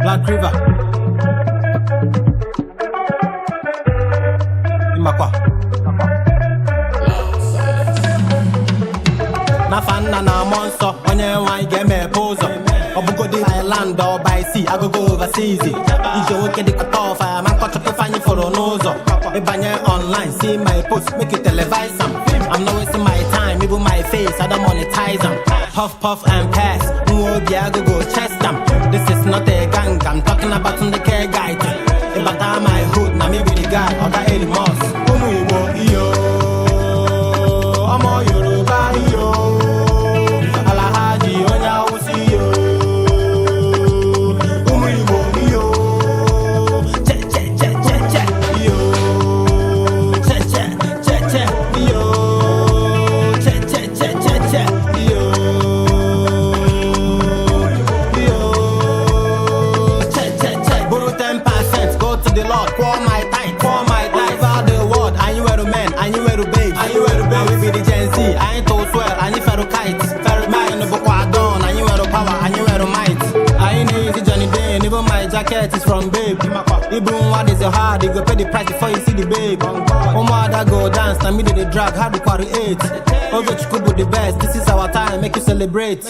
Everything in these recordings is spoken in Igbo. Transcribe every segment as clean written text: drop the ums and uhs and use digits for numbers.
Black River Imakwa na fanna na monso onye nwa ga-eme ụzọ obugodi island or by sea I go overseas ije nwoke dị cut off ma nkọchukwu fanyi foro n'ụzọ ịbanye online see my post make you televise am I'm not wasting my time even my face I don't monetize am puff puff and pass nwobi I go chest am this is not a gang I'm talking about the care guide ịbata my hood na me be the guy oga Elimos ụmụ Igbo iyo ọmọ Yoruba iyo jacket is from babe. Even what is your heart, you go pay the price before you see the babe. That go dance, now me do the drag, how to create. Over Chukubu the best, this is our time, make you celebrate.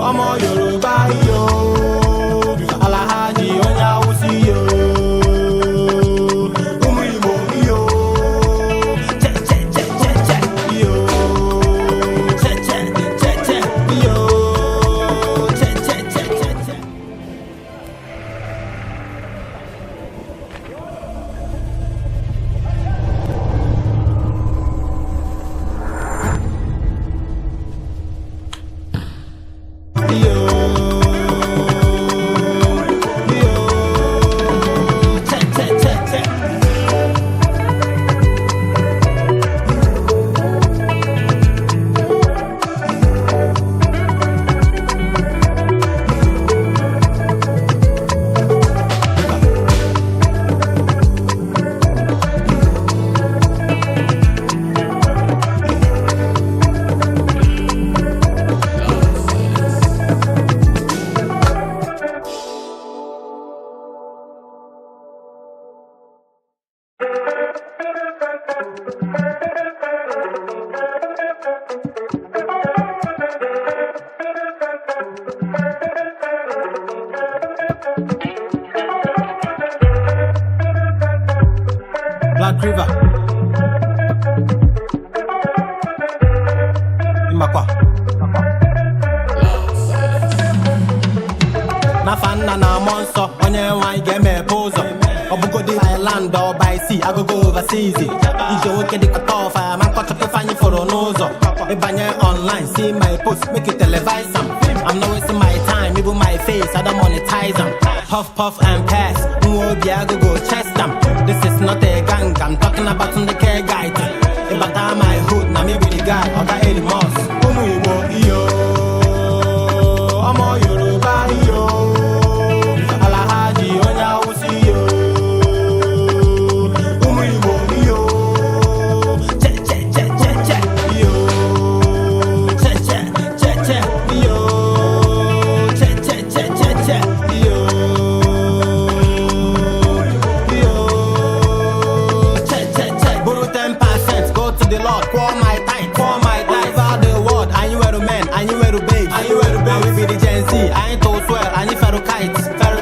Omo Yoruba yo, Alahaji onya usi yo. Black River Imakwa na fanna na monso onye nwa ga-eme ụzọ obugodi island or by sea I go overseas ije nwoke dị cut off ma nkọchukwu fanyi foro n'ụzọ ịbanye online see my post make you televise am I'm not wasting my time even my face I don't monetize am puff puff and pass nwobi I go chest am this is not a gang I'm talking about the care guide ịbata my hood na me be the guy oga Elimos ụmụ Igbo iyo ọmọ Yoruba iyo Alahaji onya usi yo ụmụ Igbo iyo iyo Borrow 10%, go to the Lord, pour my time, over the world, and you wear a man, and you wear a babe, and we be the Gen Z, I ain't told swear, and you fair kite,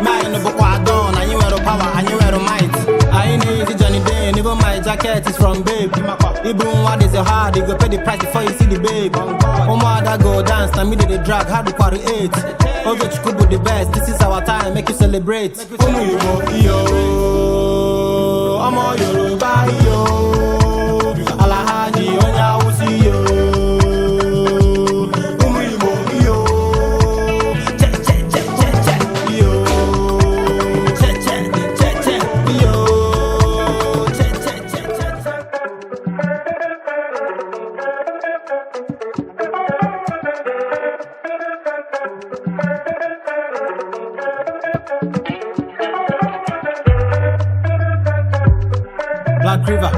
man, the book done, and you wear a power, and you wear a might. I ain't easy Johnny Day, even my jacket is from babe. Even what is your heart, you go pay the price before you see the babe. That go dance, now me do the drag, how to create. Over Chukubu the best, this is our time, make you celebrate. Omo Yoruba yo, Alahaji onya usi yo. Black River.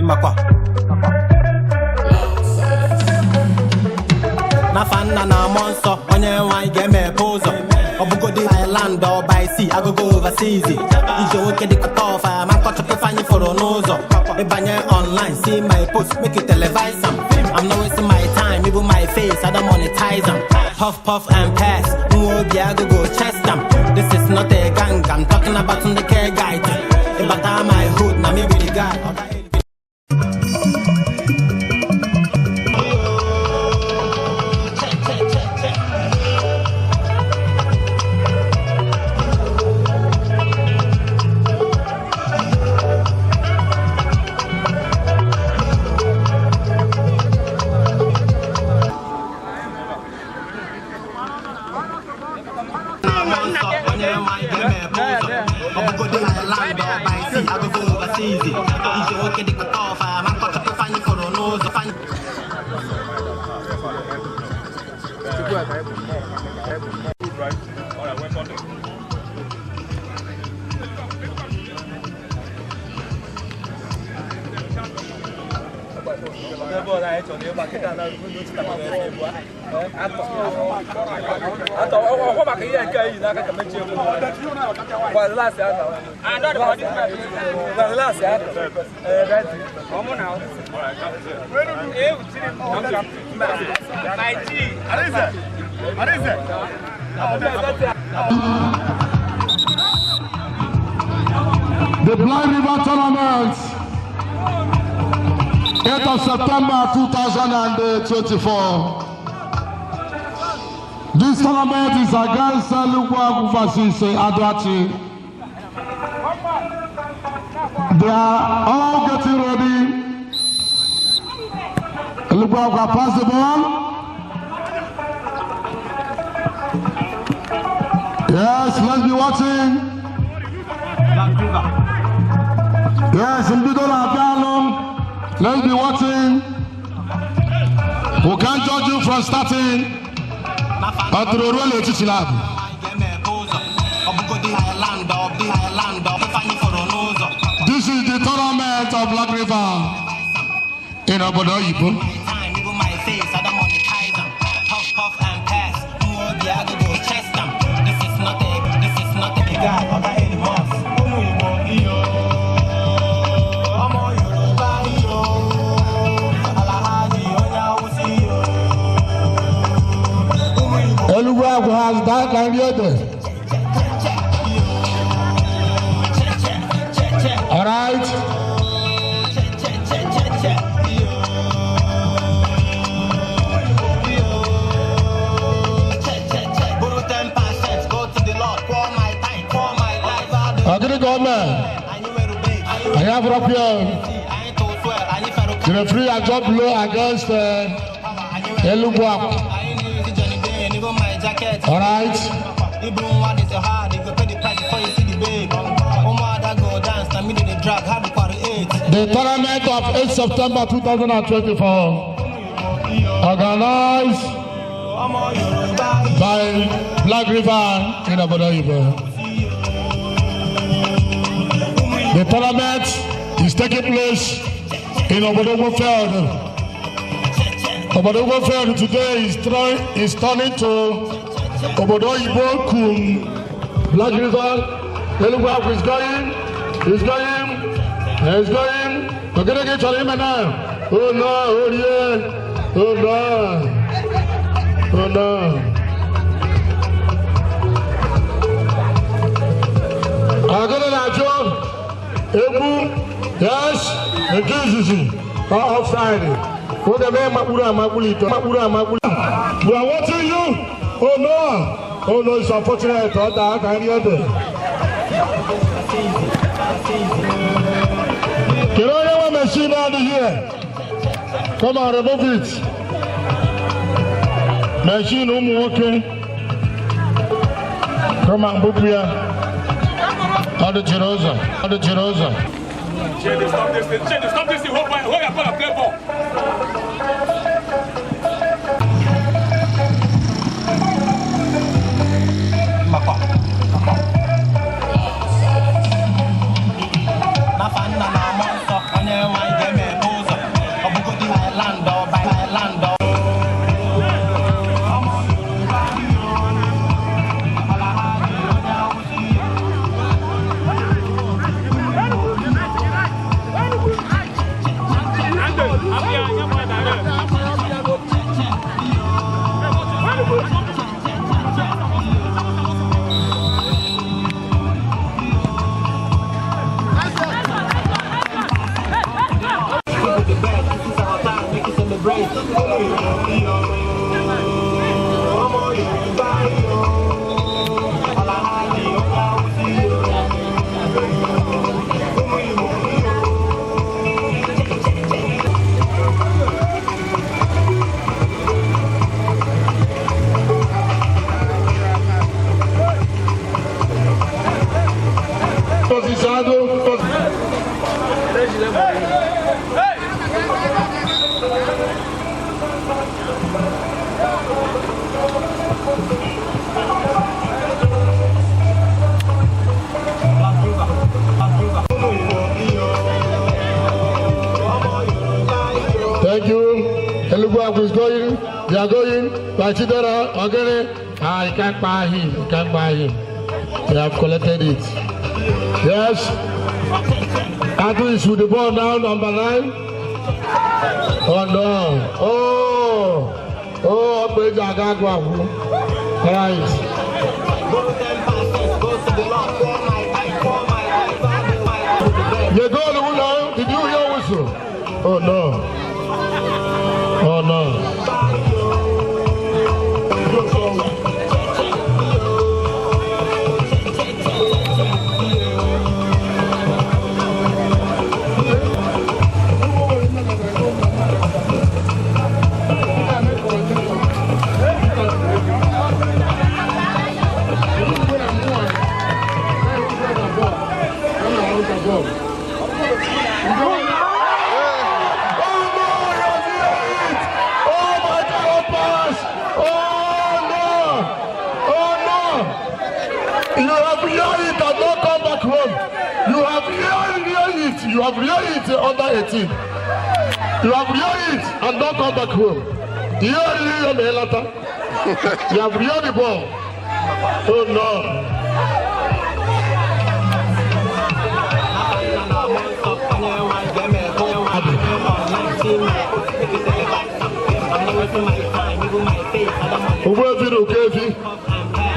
Imakwa. Na fan na monster, onye nwa get me pose. Obugodi island or by sea, I go overseas. Ije woke the cut off, I'm cut up find you for a nose. Ebanye online, see my post, make it televise them. I'm not wasting my time, even my face, I don't monetize them. Puff, puff and pass, I go chest them. This is not a gang, I'm talking about the care guide. But I'm my hood, now maybe the guy. The Black River Tournament, 8th of September 2024. This tournament is against ELUGWU versus Adrachi. They are all getting ready. ELUGWU will pass the ball. Yes, let's be watching. Yes, in middle of Galon. Let's be watching. We can't judge you from starting. This is the tournament of Black River in Obodo Yibo. ELUGWU has that kind of all right. I'm going to go, man. I have up here. The referee has dropped low against ELUGWU. All right. The tournament of 8th September 2024, organized by Black River in Obodo Yibo. The tournament is taking place in Obodo Field. Obodo Field today is turning to Obodo Yibo Kum. Black River, ELUGWU is going. We're going to get to him now. Oh no, oh yeah, oh no, oh no. I'm going to job. Ebu, yes, and Jesus, offside. What the man, Mabura. We are watching you. Oh no, it's unfortunate. Can I have a machine out of here? Come on, remove it. Machine, okay. Come on, Bubia. Out of Jerusalem. Stop this. Hold on, play ball. Thank you. ELUGWU is going. They are going. Pachidera, Ogere. You can't buy him. You can't buy him. They have collected it. Yes. AKWU is with the ball now, number 9. Oh no. Oh, AKWU. Right. You go to now. Did you hear whistle? Oh no. Oh no. You have reared it under 18. You have reared it and don't come back home. You have reared the ball. Oh no.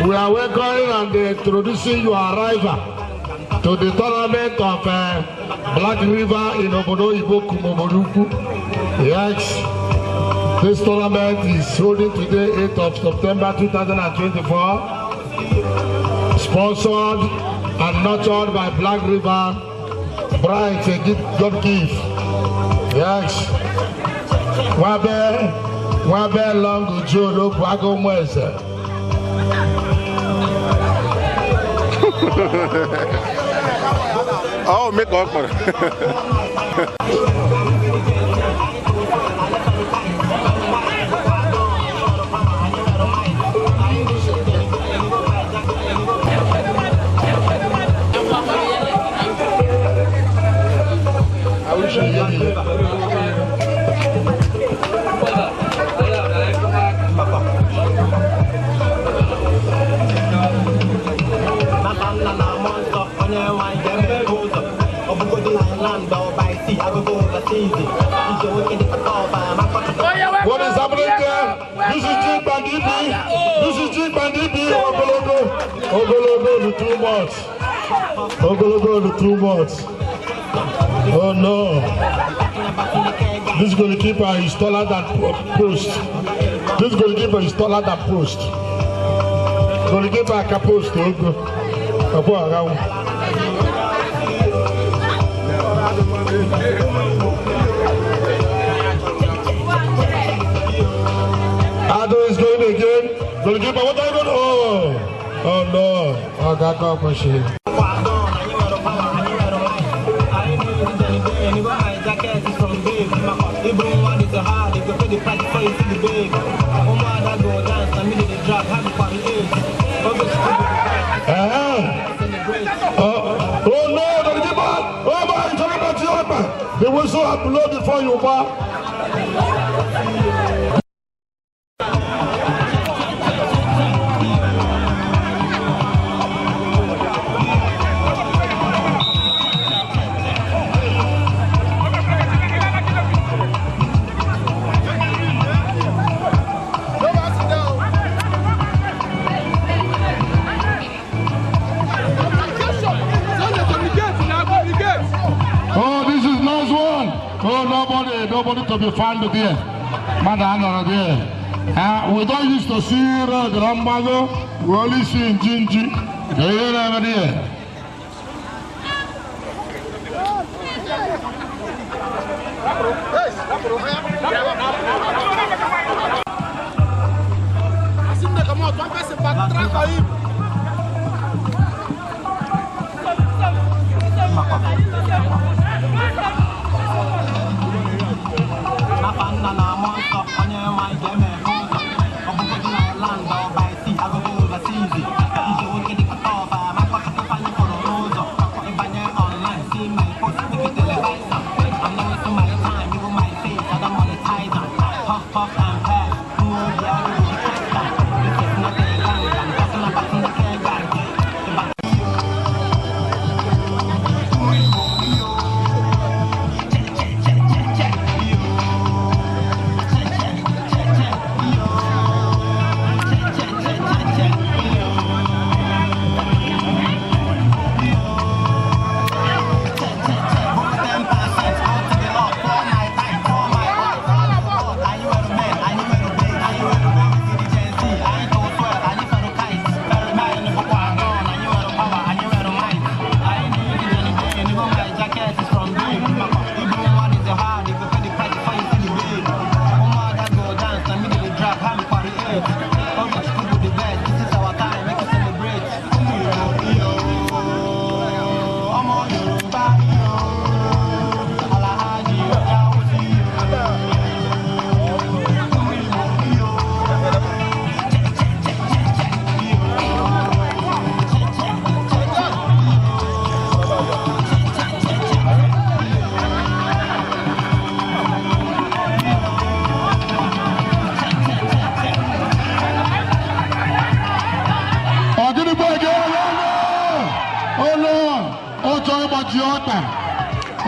We are welcoming and introducing your arrival to the tournament of Black River in Obodo Iboku Momoruku. Yes, this tournament is holding today, 8th of September 2024. Sponsored and nurtured by Black River Bright God Give. Yes. Wabe Long Joe Kwago Mwese. Oh, make up for it. What is happening there? This is Jim Bandibi. This is Jim Bandibi. Ogologo to 2 months. Ogologo to 2 months. Oh no. This goalkeeper is taller than post. This goalkeeper is taller than post. Goalkeeper can post. AKWU is going again. Goalkeeper, what are you going? Oh no. Oh, God, machine. Oh no, goalkeeper! Oh my, the whistle have blown before you back. nobody to be found there. Madam, there. We don't used to see road Rambago, we only see in Jinji. They never there.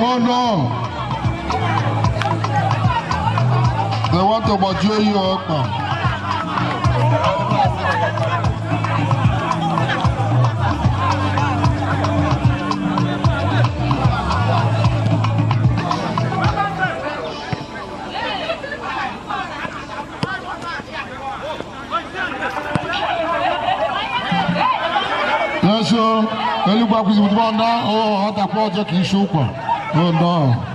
Oh no! They want to butcher you up. Yes, sir. ELUGWU is with one now. Oh, what a project in Shukwa. Oh no.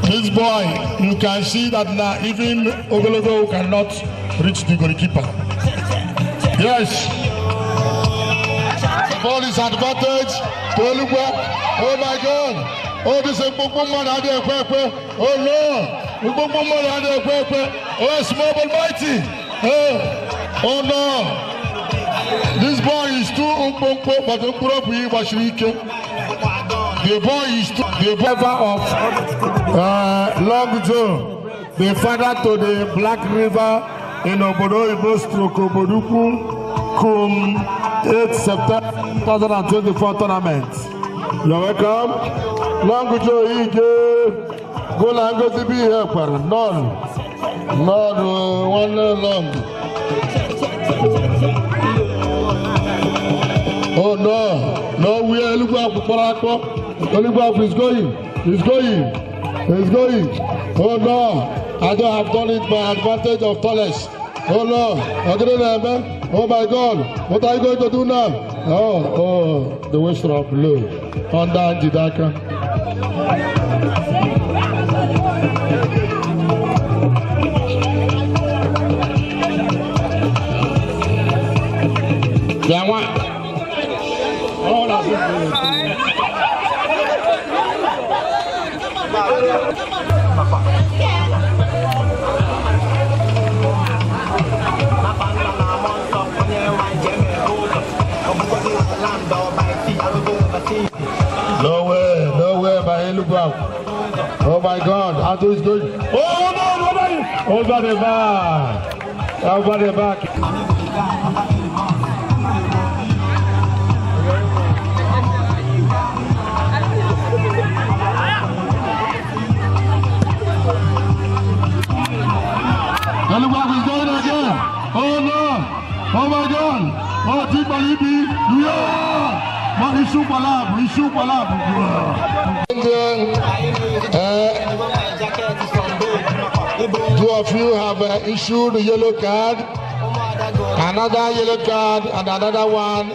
This boy, you can see that now even ELUGWU cannot reach the goalkeeper. Yes. The ball is advantage to ELUGWU. Oh my God. Oh, this is Bukuma. Oh no. Oh, small but mighty. Oh no. This boy is too umpumpo, but the boy is too the brother of ELUGWU, the father to the Black River in Obodo Ibo Stroke Oboduku, Kum 8 September 2024 tournament. You're welcome. ELUGWU Ige. Go and go to be here for none. Not one long. Oh no, no, we are ELUGWU is going. He's going. Oh no, I don't have done it by advantage of tallest. Oh no, oh my God, what are you going to do now? Oh, the Western of Blue. Under Jidaka. battle is going. Oh no, over the back. Over the back. ELUGWU is going again. Oh no. Oh my God. Oh, Tibalibi. Yeah. But he shoot palab. Two of you have issued a yellow card, another yellow card, and another one.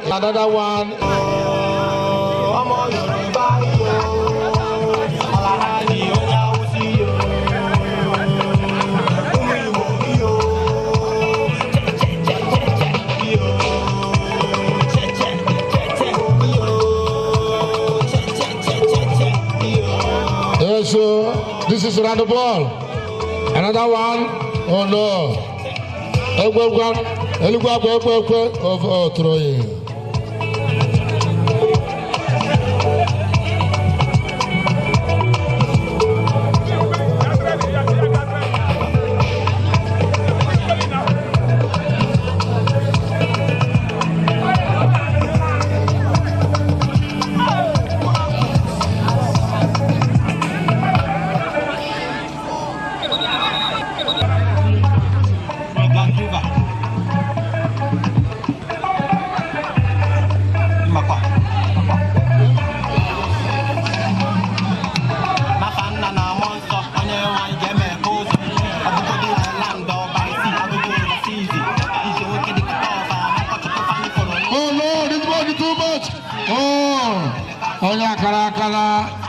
So this is round the ball. Another one. Oh no. ELUGWU throwing.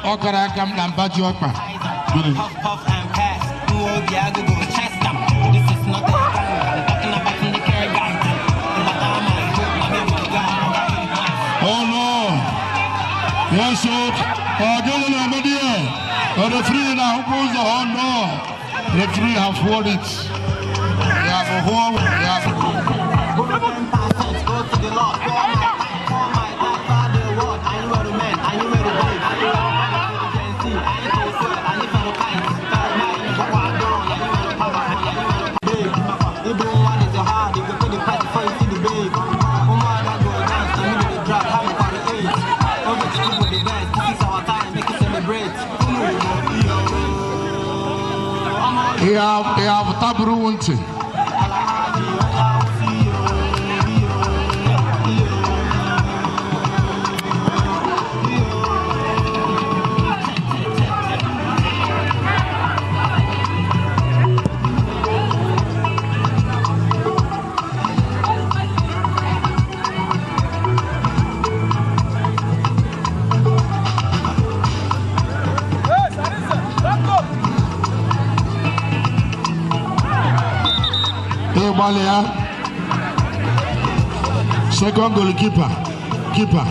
Okara kam lampaji okpa. Puff and pass. This is not the I'm talking about in the care guy. Oh no. Yes, sir. The referee now goes on. No. The referee have won it. They have a home. Go to the Lord. They have tabru unti. Second goalkeeper, keeper.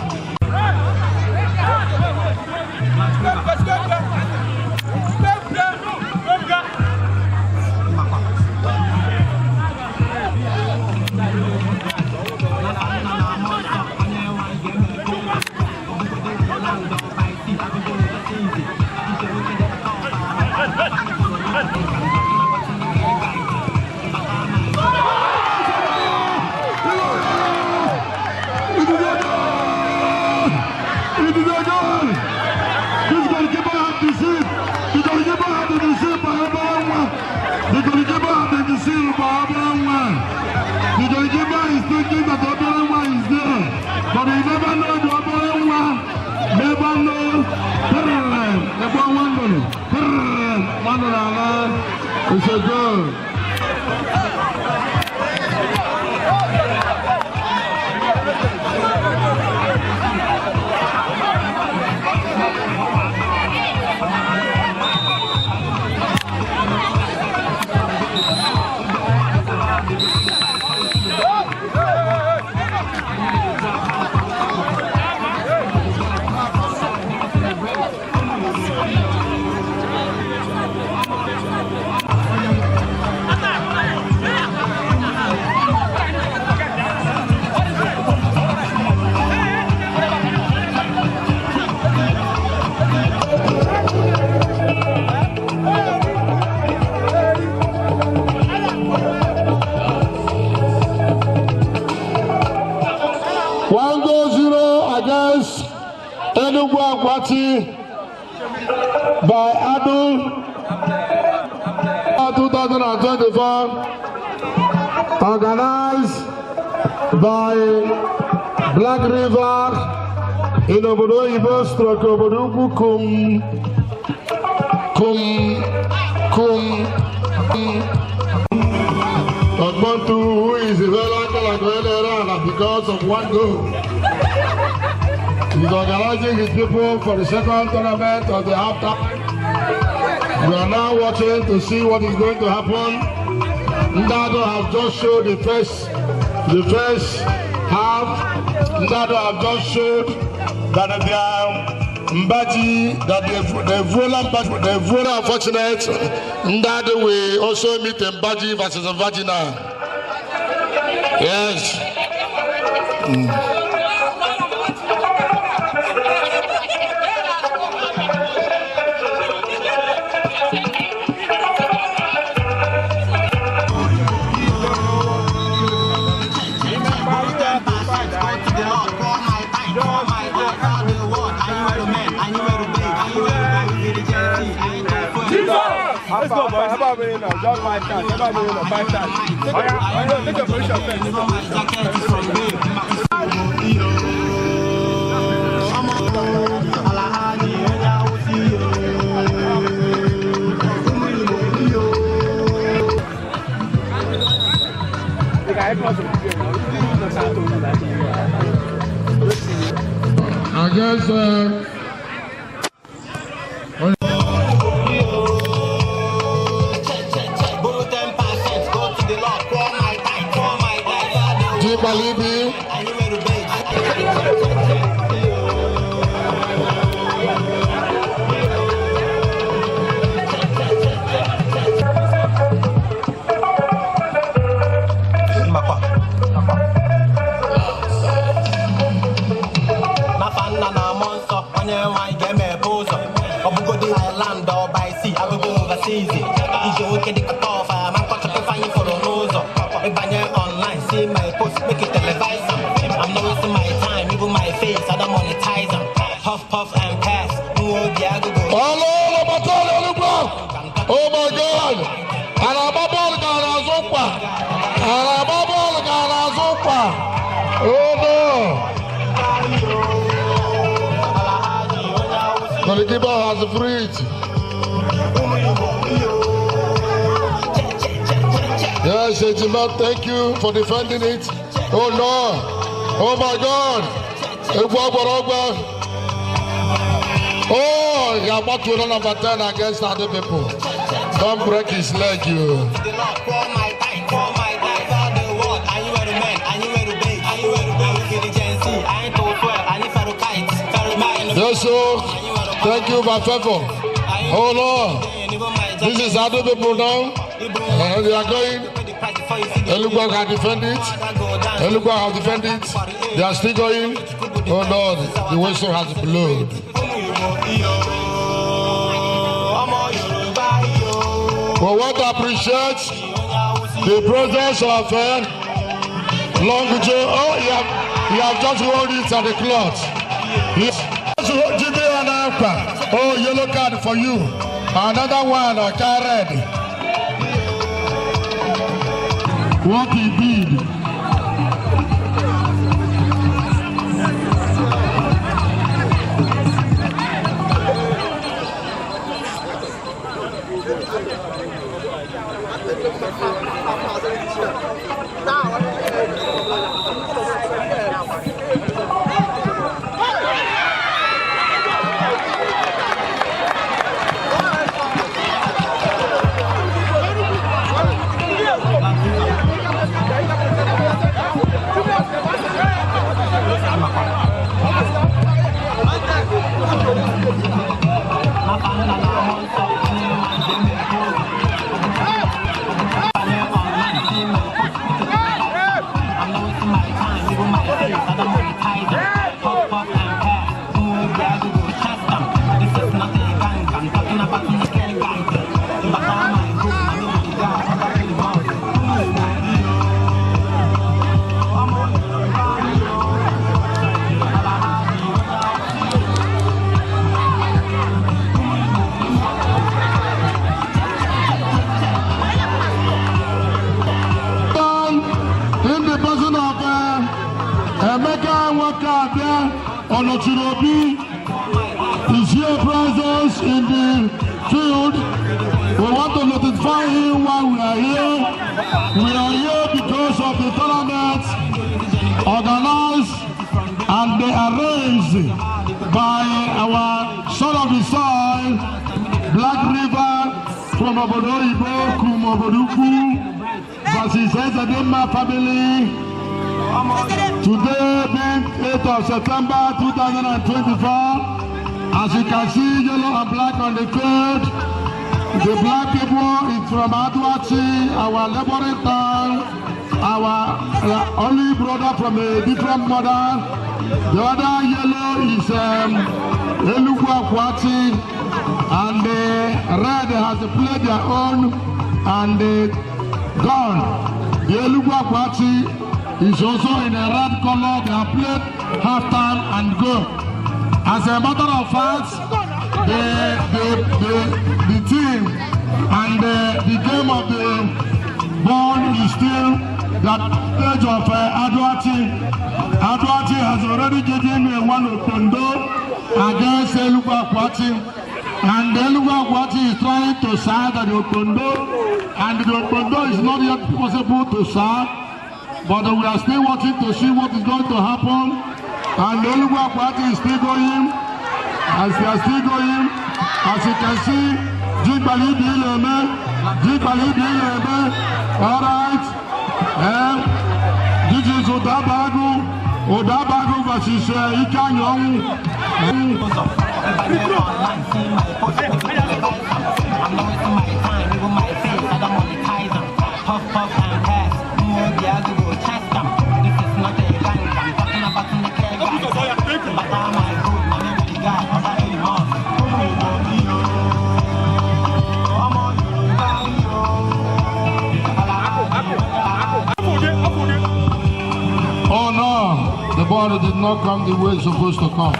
But you never know the other one. Never know. It's a goal. ELUGWU by AKWU 2024, organized by Black River in Obodo Ibo stroke Obodo Ukwu Ogmontu, who is a very because of one goal. He's organizing his people for the second tournament of the halftime. We are now watching to see what is going to happen. Ndado have just showed the first half. Ndado have just showed that they are Mbaji, that they're very unfortunate. Ndado will also meet Mbaji versus Mbaji now. Yes. Let's go, boy. How about we now? Just 5 times. How about we now? 5 times. Take a position first. I guess Balibi. Online, see my post, make it televise. I'm not wasting my time, even my face, I don't monetize them. Puff, puff, and pass. Oh my God! Oh no! The keeper has a free. Yes, Ejima, thank you for defending it. Oh no! Oh my God! Oh, you are about to run number 10 against other people. Don't break his leg, you. Yes, sir. Thank you, my favor. Oh Lord, this is other people now. They are going. ELUGWU have defended it. ELUGWU have defended it. They are still going. Oh Lord, the whistle has blown. We want to appreciate the presence of ELUGWU. Oh, he have just rolled it at the cloth. Oh, yellow card for you. Another one, red. What he did. son of Emeka Wakabia Onochirobi is here present in the field. We want to notify him why we are here. We are here because of the tournament organized and arranged by our son of the soil, Black River from Obodoyibo, Kumoboduku, versus Ezedema family. Today being 8th of September 2024, as you can see, yellow and black on the field. The black people is from Adwachi, our laboring town, our only brother from a different mother. The other yellow is ELUGWU, and the red has played their own and gone. The ELUGWU is also in a red color. They have played half time and go. As a matter of fact, the team and the game of the ball is still that stage of Adwachi. Adwachi has already given a one Okondo against ELUGWU, and ELUGWU is trying to side the Okondo, and the Okondo is not yet possible to side. But we are still watching to see what is going to happen. And the ELUGWU is still going. As they are still going, as you can see, Jibali Bileme. Alright. This is Odabago versus Ikanyong. Oh no, the ball did not come the way it's supposed to come.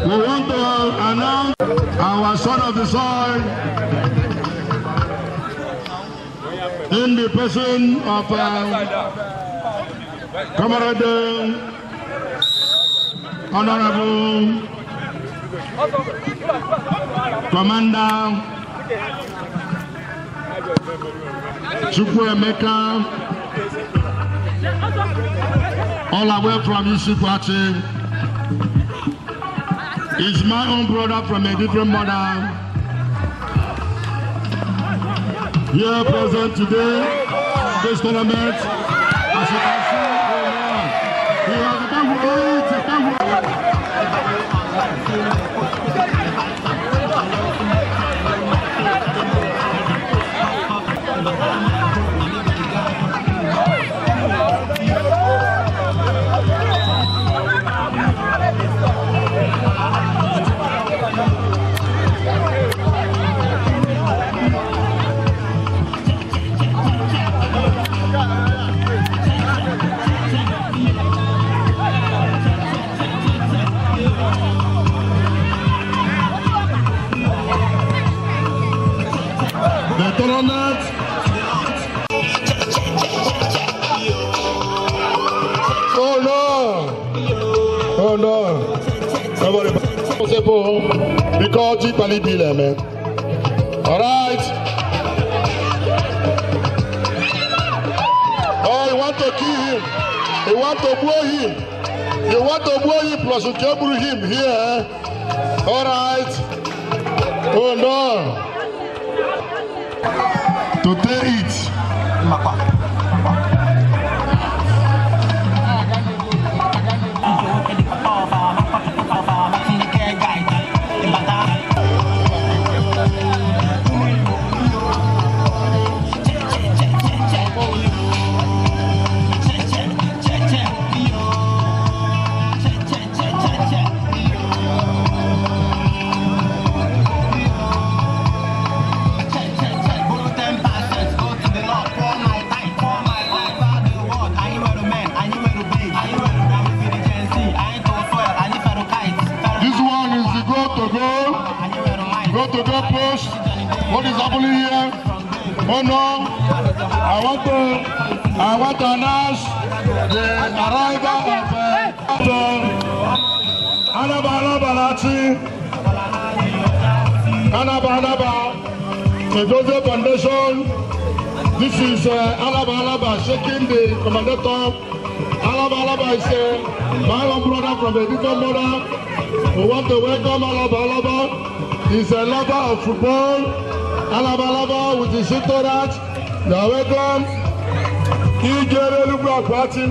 We want to announce our son of the soil in the person of Comrade Honorable Commander Chukwuemeka, all the way from Ishikwati. Is my own brother from a different mother. Here present today, this tournament, as you can see, he has become tournament. Oh no! Oh no! Nobody possible because Jibali Bileme. All right. Oh, you want to kill him? You want to blow him? You want to blow him plus you can blow him here? All right. Oh no! To take it. us what is happening here. Oh no, I want to announce the arrival of Anaba Edoze Foundation. This is Alaba shaking the commandator. Alaba is my own brother from a different mother. We want to welcome Alaba. He's a lover of football. Alaba with his that. You are welcome. ELUGWU party.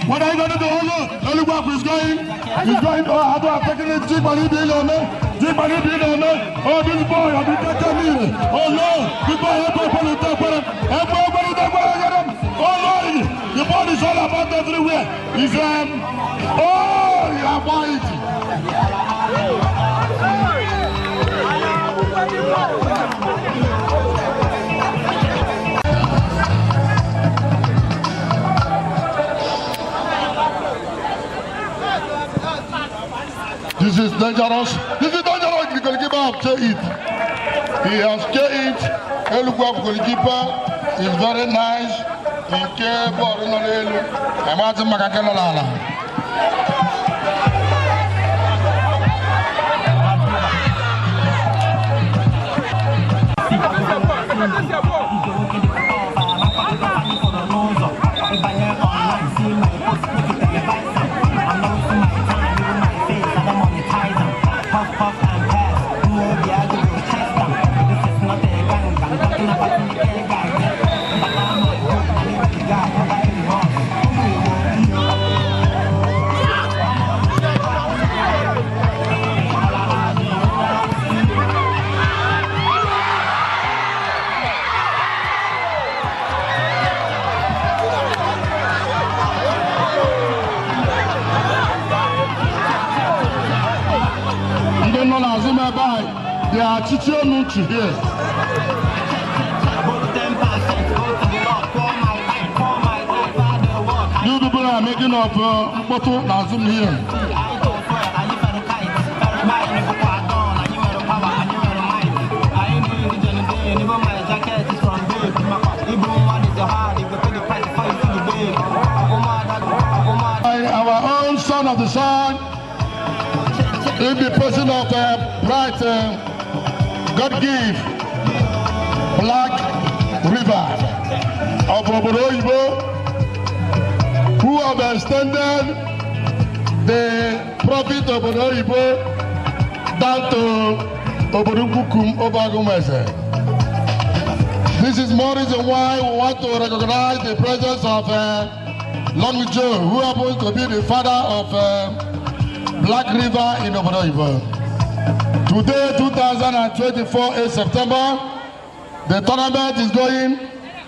What are you going to do? ELUGWU is going. He's going. Oh, I don't have taken it. Oh, this boy, I've been taking me. Oh, no. This boy, oh, no. The ball is all about everywhere. He's, oh, yeah, white. This is dangerous. This is dangerous. The goalkeeper has killed it. He has killed it. ELUGWU goalkeeper is very nice. He killed ball in the elu. Imagine Makakela Lala. They are teaching me to hear. You people are making up bottle Nazum here. Our own son of the sun, in the person of bright God give Black River of Obodo, who have extended the profit of Obodo down to Obodo Obagumese. This is more reason why we want to recognize the presence of ELUGWU, who happens to be the father of Black River in Obodo. Today, 2024, 8 September, the tournament is going.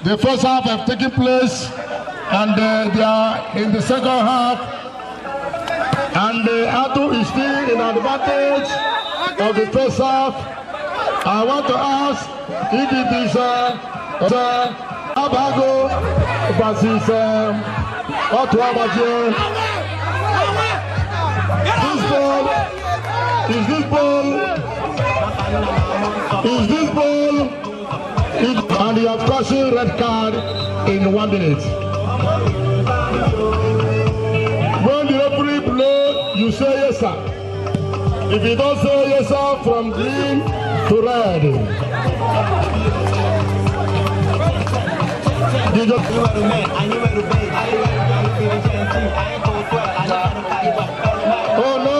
The first half have taken place, and they are in the second half. And the AKWU is still in advantage of the first half. I want to ask if it is Abago versus What to Abaje? Is this ball? And he has crossing red card in 1 minute. When the referee blow, you say yes, sir. If you don't say yes, sir, from green to red. You just oh no.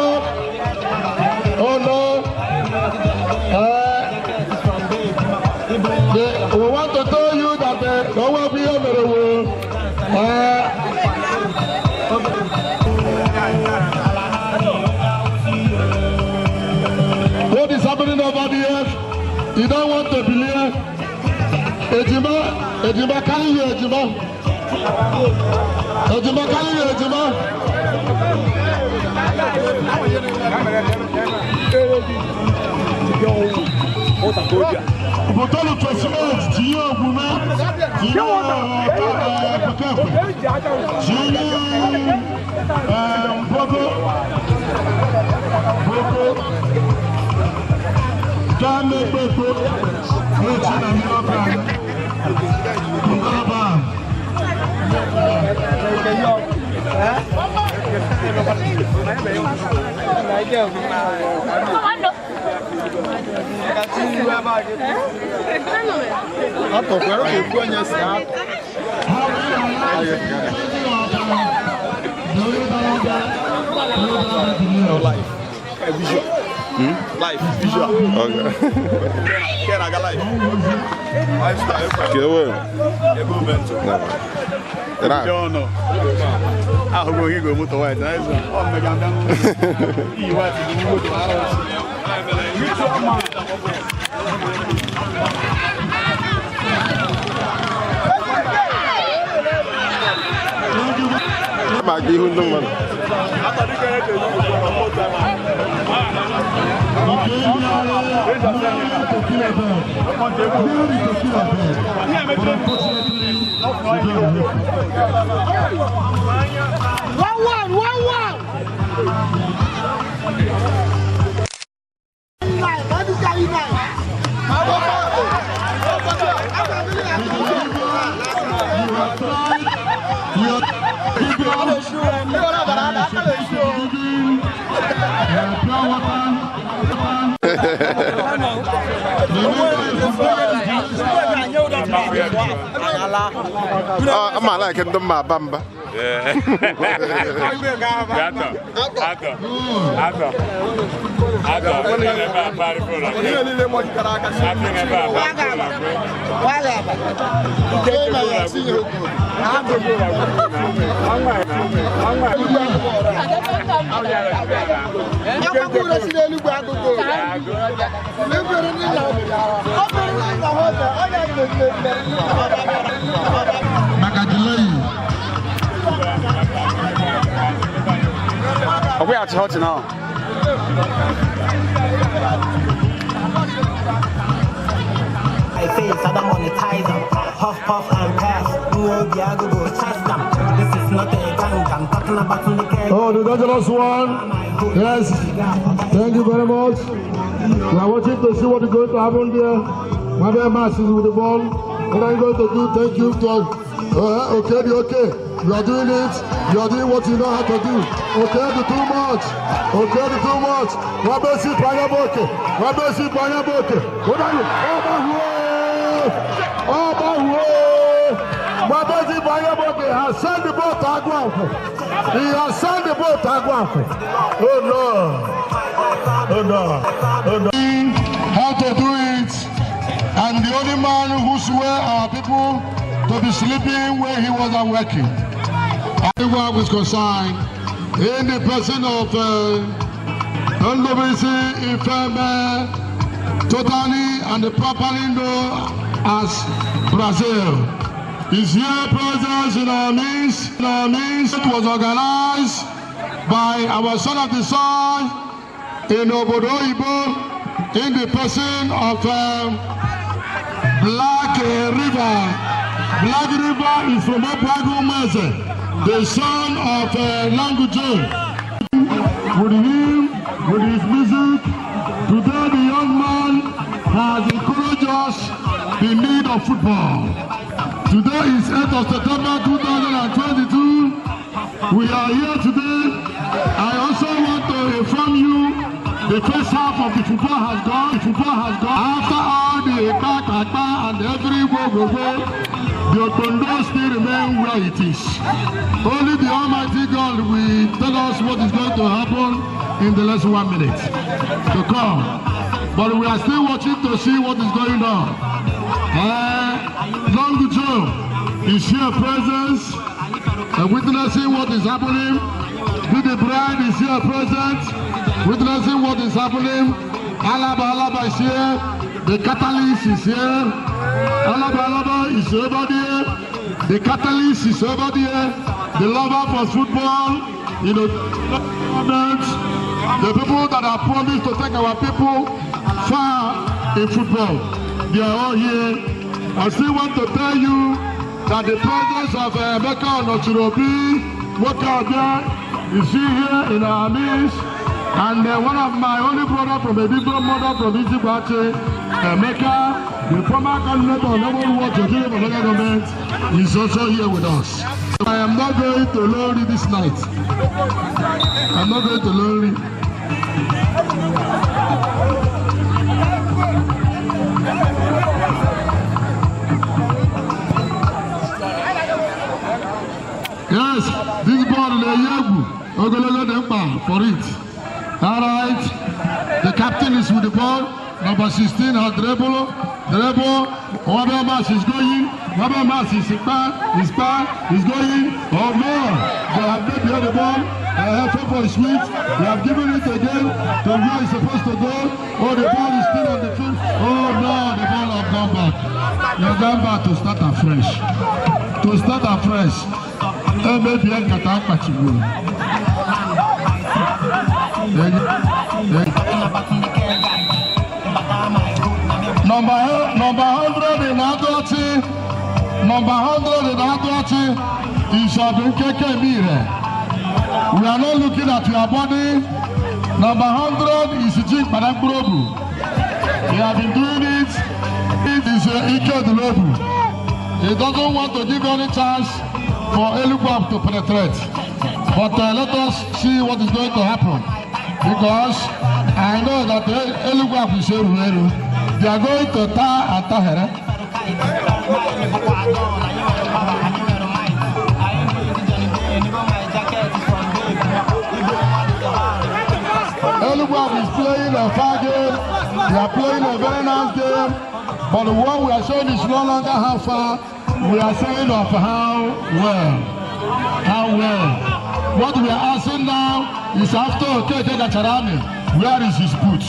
We want to tell you that what is happening over there? You don't want to believe. Ejima, can you hear Ejima? Ejima, can you hear Ejima? Botolo President, Gio Buma, Gio Bobo, Dame Bobo, Richard and Yogan, Kukaba. Life, visual. Okay. Can I get life? Get away. Don't know. I'm going to go to white. I'm like it, my bamba. We are hot now. I face, I don't monetize them. Puff, puff, and pass. You know, the AKWU chest them. This is not a gang, I'm talking about the game. Oh, the dangerous one. Yes. Thank you very much. We are watching to see what is going to happen there. Mabel Masses with the ball. What are you going to do? Thank you, Doug. Okay. You are doing it. You are doing what you know how to do. Okay, the too much. Wabesi Panyaboke. What are you? Wabesi Panyaboke has sent the ball to AKWU. He has sent the ball to AKWU. Oh no. How to do it. And the only man who swear our people to be sleeping where he wasn't working. Everyone was concerned in the person of Ndobisi Ifeme, totally and properly known as Brazil. His here presence in our midst. It was organized by our son of the sun in Obodo Ibo in the person of Black River Black River is from Mese, the son of ELUGWU. With him, with his music, today the young man has encouraged us the need of football. Today is 8th of September 2022. We are here today. I also want to inform you the first half of the football has gone. The football has gone. After all the back and every go, the Otondo still remain where it is. Only the Almighty God will tell us what is going to happen in the last 1 minute to come. But we are still watching to see what is going on. ELUGWU is here present, witnessing what is happening. The bride is here present, witnessing what is happening. Alaba is here. The catalyst is here. Alaba is over there. The catalyst is over there. The lover for football, you know, the people that have promised to take our people far in football, they are all here. I still want to tell you that the presence of Emeka Onochirobi, Wokabia, is here in our midst. And one of my only brother from a different mother from Ijibache, Emeka, the former candidate on number one to the local government, is also here with us. I am not going to Lori this night. I'm not going to Lori. Yes, this ball is ELUGWU. For it. All right. The captain is with the ball. Number 16 has dribble. Wabamas is going. Wabamas is going. Oh no! They have not behind the ball. For sweet. They have given it again to where it's supposed to go. Oh, the ball is still on the field. Oh no! The ball has gone back. They've gone back to start afresh. Maybe I can talk about you. Number 100 in Adwachi. Is Abinkeke Mire. We are not looking at your body. Number 100 is Jim Padakburobu. He has been doing it. It is Ike Dulobu. He doesn't want to give any chance for ELUGWU to penetrate. But let us see what is going to happen. Because I know that ELUGWU is here. They are going to Tahere. ELUGWU is playing a far game. They are playing a very nice game. But the one we are showing is no longer how far. We are saying of how well. What we are asking now is after Okeke Gacharami, where is his boot?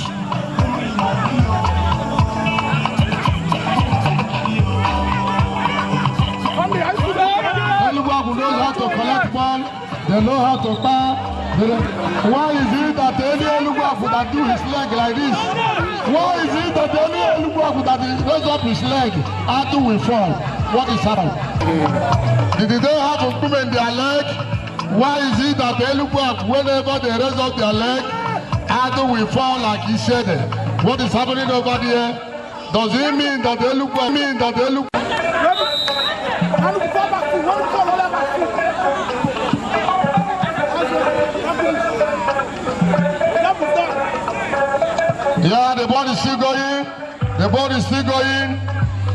ELUGWU knows how to collect ball. They know how to pass. Why is it that any ELUGWU that do his leg like this? Why is it that any ELUGWU that raise up his leg after we fall? What is happening? Did they have movement in their leg? Why is it that ELUGWU, whenever they raise up their leg, after we fall like he said it? What is happening over there? Does it mean that ELUGWU Yeah, the ball is still going.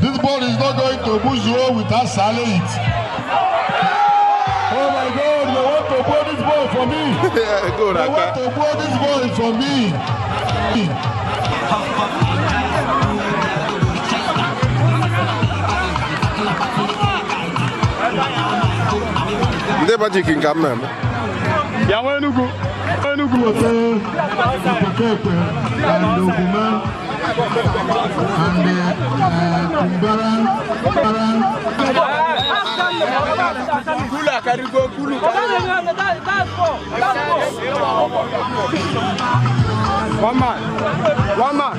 This ball is not going to Buzo without selling it. Oh my God, they want to blow this ball for me. They want to blow this ball for me. They are taking camera. Yeah, where you go? And One man.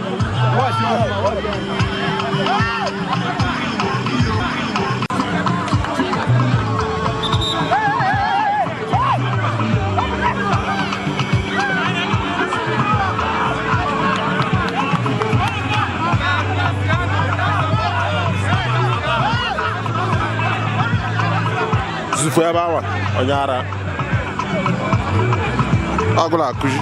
Ufu ebe awa onye ara. Agụla akụzi.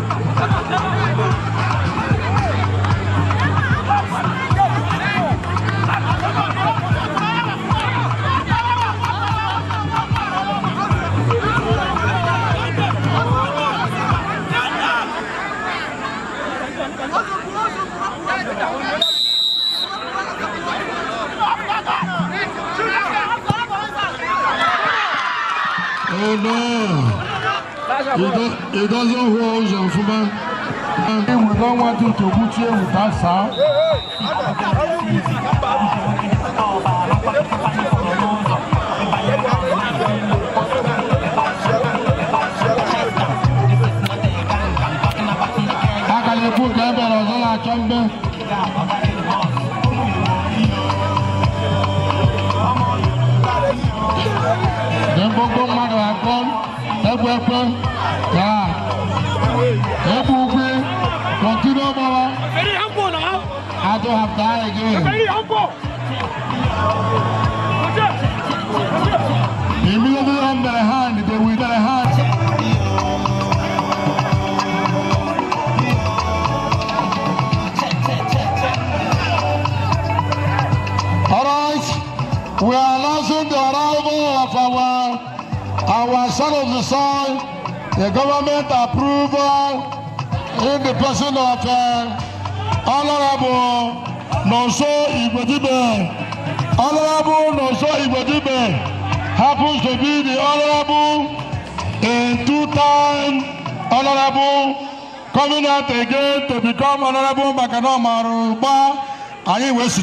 Oh no! It doesn't hold you, Fuma. We don't want you to put you with that sound. How can you put them on a chamber? Gbogbo mmadụ akpọ egwekwe ya egwu ugwe continue bawa I don't have that again. Immediately on the hand, they will get a hand. Alright, we are announcing the arrival of our son of the soil, the government approval in the person of Honorable Nonso Igwedibe. Honorable Nonso Igwedibe happens to be the honorable in two-time honorable, coming out again to become honorable Makano Maruba and West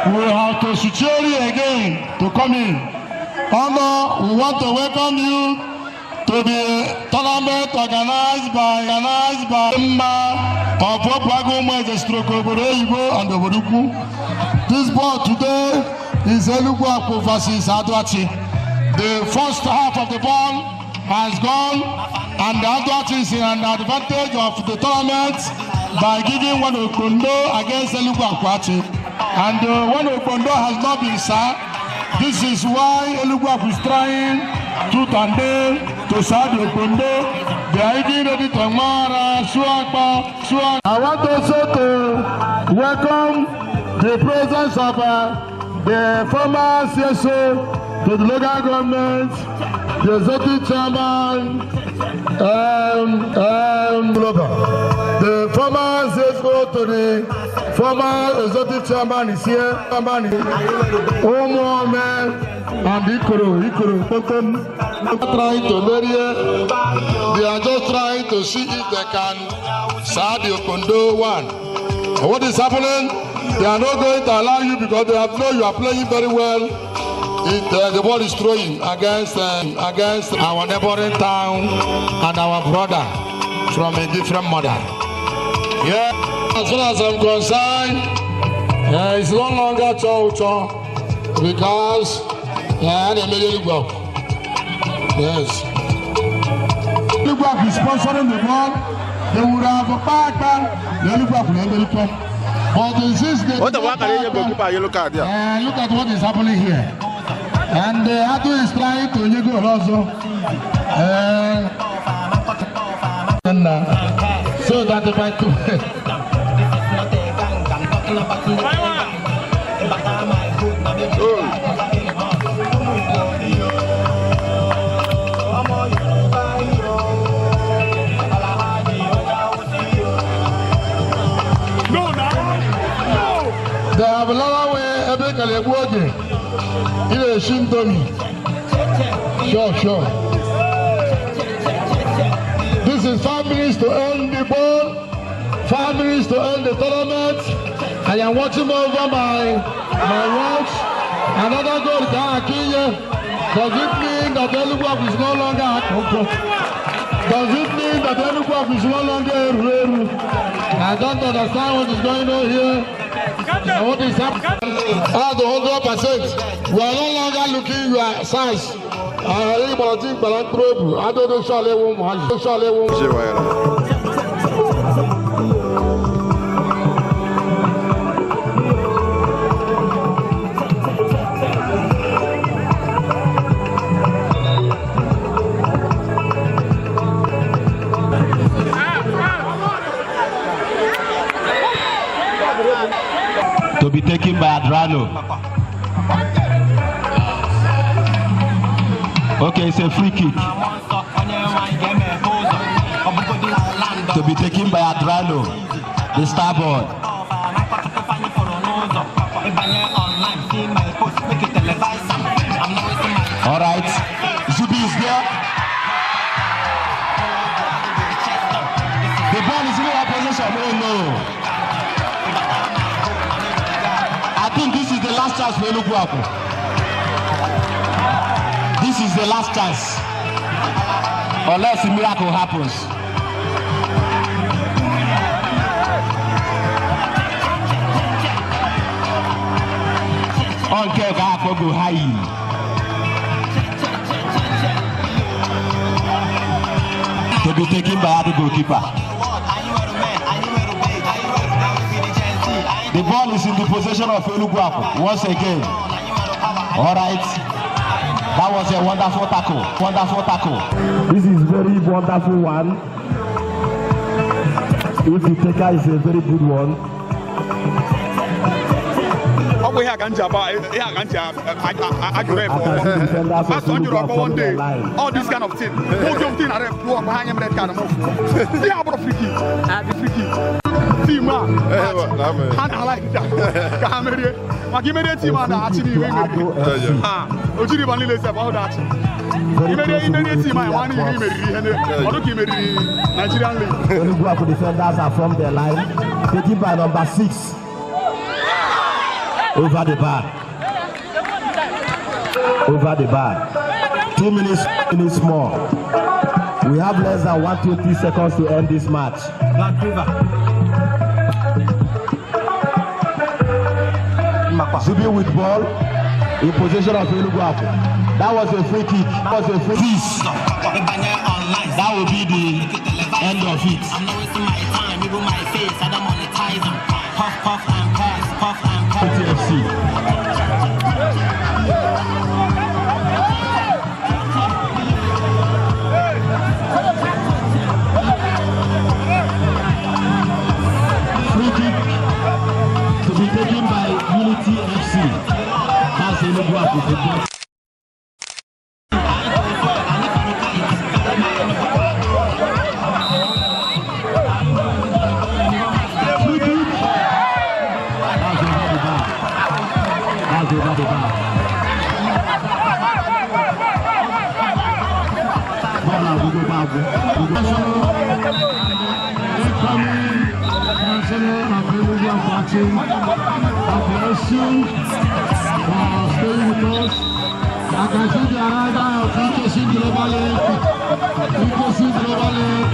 we have to Sucheri again to come in. Honor, we want to welcome you to the tournament organized by Mma of Wapagumo, the Strokoboro and the Boduku. This ball today is ELUGWU versus Adwachi. The first half of the ball has gone, and the Adwachi is in an advantage of the tournament by giving one Okundo against ELUGWU. And one Okundo has not been sacked. This is why ELUGWU is trying tooth and nail to serve Okundo. They are even ready to Mara, Suakba. I want also to welcome the presence of the former CSO to the local government, the executive chairman, the former CSO to the former executive chairman is here. Omo and Ikoro. Trying to bury. They are just trying to see if they can start the Okundo one. What is happening? They are not going to allow you because they have known you are playing very well. The ball is throwing against our neighboring town and our brother from a different mother. Yeah, as far as I'm concerned, it's no longer Cho because they made it work. Yes. ELUGWU is sponsoring the ball. They would have a back. The ELUGWU will but since they look at what is happening here. And the AKWU is trying to go also. So that if I could. They have another way every Kalebwoge in a Shintomi. Sure. This is 5 minutes to end the ball, 5 minutes to end the tournament. I am watching over my watch. Another goal, AKWU. Does it mean that ELUGWU is no longer AKWU? Does it mean that ELUGWU is no longer ELUGWU? I don't understand what is going on here. What is happening? At the 100%, we are no longer looking your size. I don't know to be taken by Adrano. Okay, it's a free kick. To be taken by Adrano, the star boy. All right, Zubi is there. The ball is in our position. Oh no! I think this is the last chance for ELUGWU. This is the last chance, unless a miracle happens. Okay, AKWU high. To be taken by the goalkeeper. The ball is in the possession of ELUGWU once again. All right, that was a wonderful tackle. Wonderful tackle. This is very wonderful one. If the taker is a very good one. We have one day. All this kind of thing. I like that. Give me the team and actually ELUGWU defenders are from their line, taken by number 6. Over the bar. Over the bar. 2 minutes more. We have less than 120 seconds to end this match. Zubi with ball in possession of ELUGWU. That was a free kick. That was a free kick. That will be the end of it. I'm not wasting my time, even my face. I don't monetize them. Puff, puff, and pass. Puff, and pass. TFC. Free kick to be taken by Unity FC. That's ELUGWU. I can see the arrival of Inclusive Global League,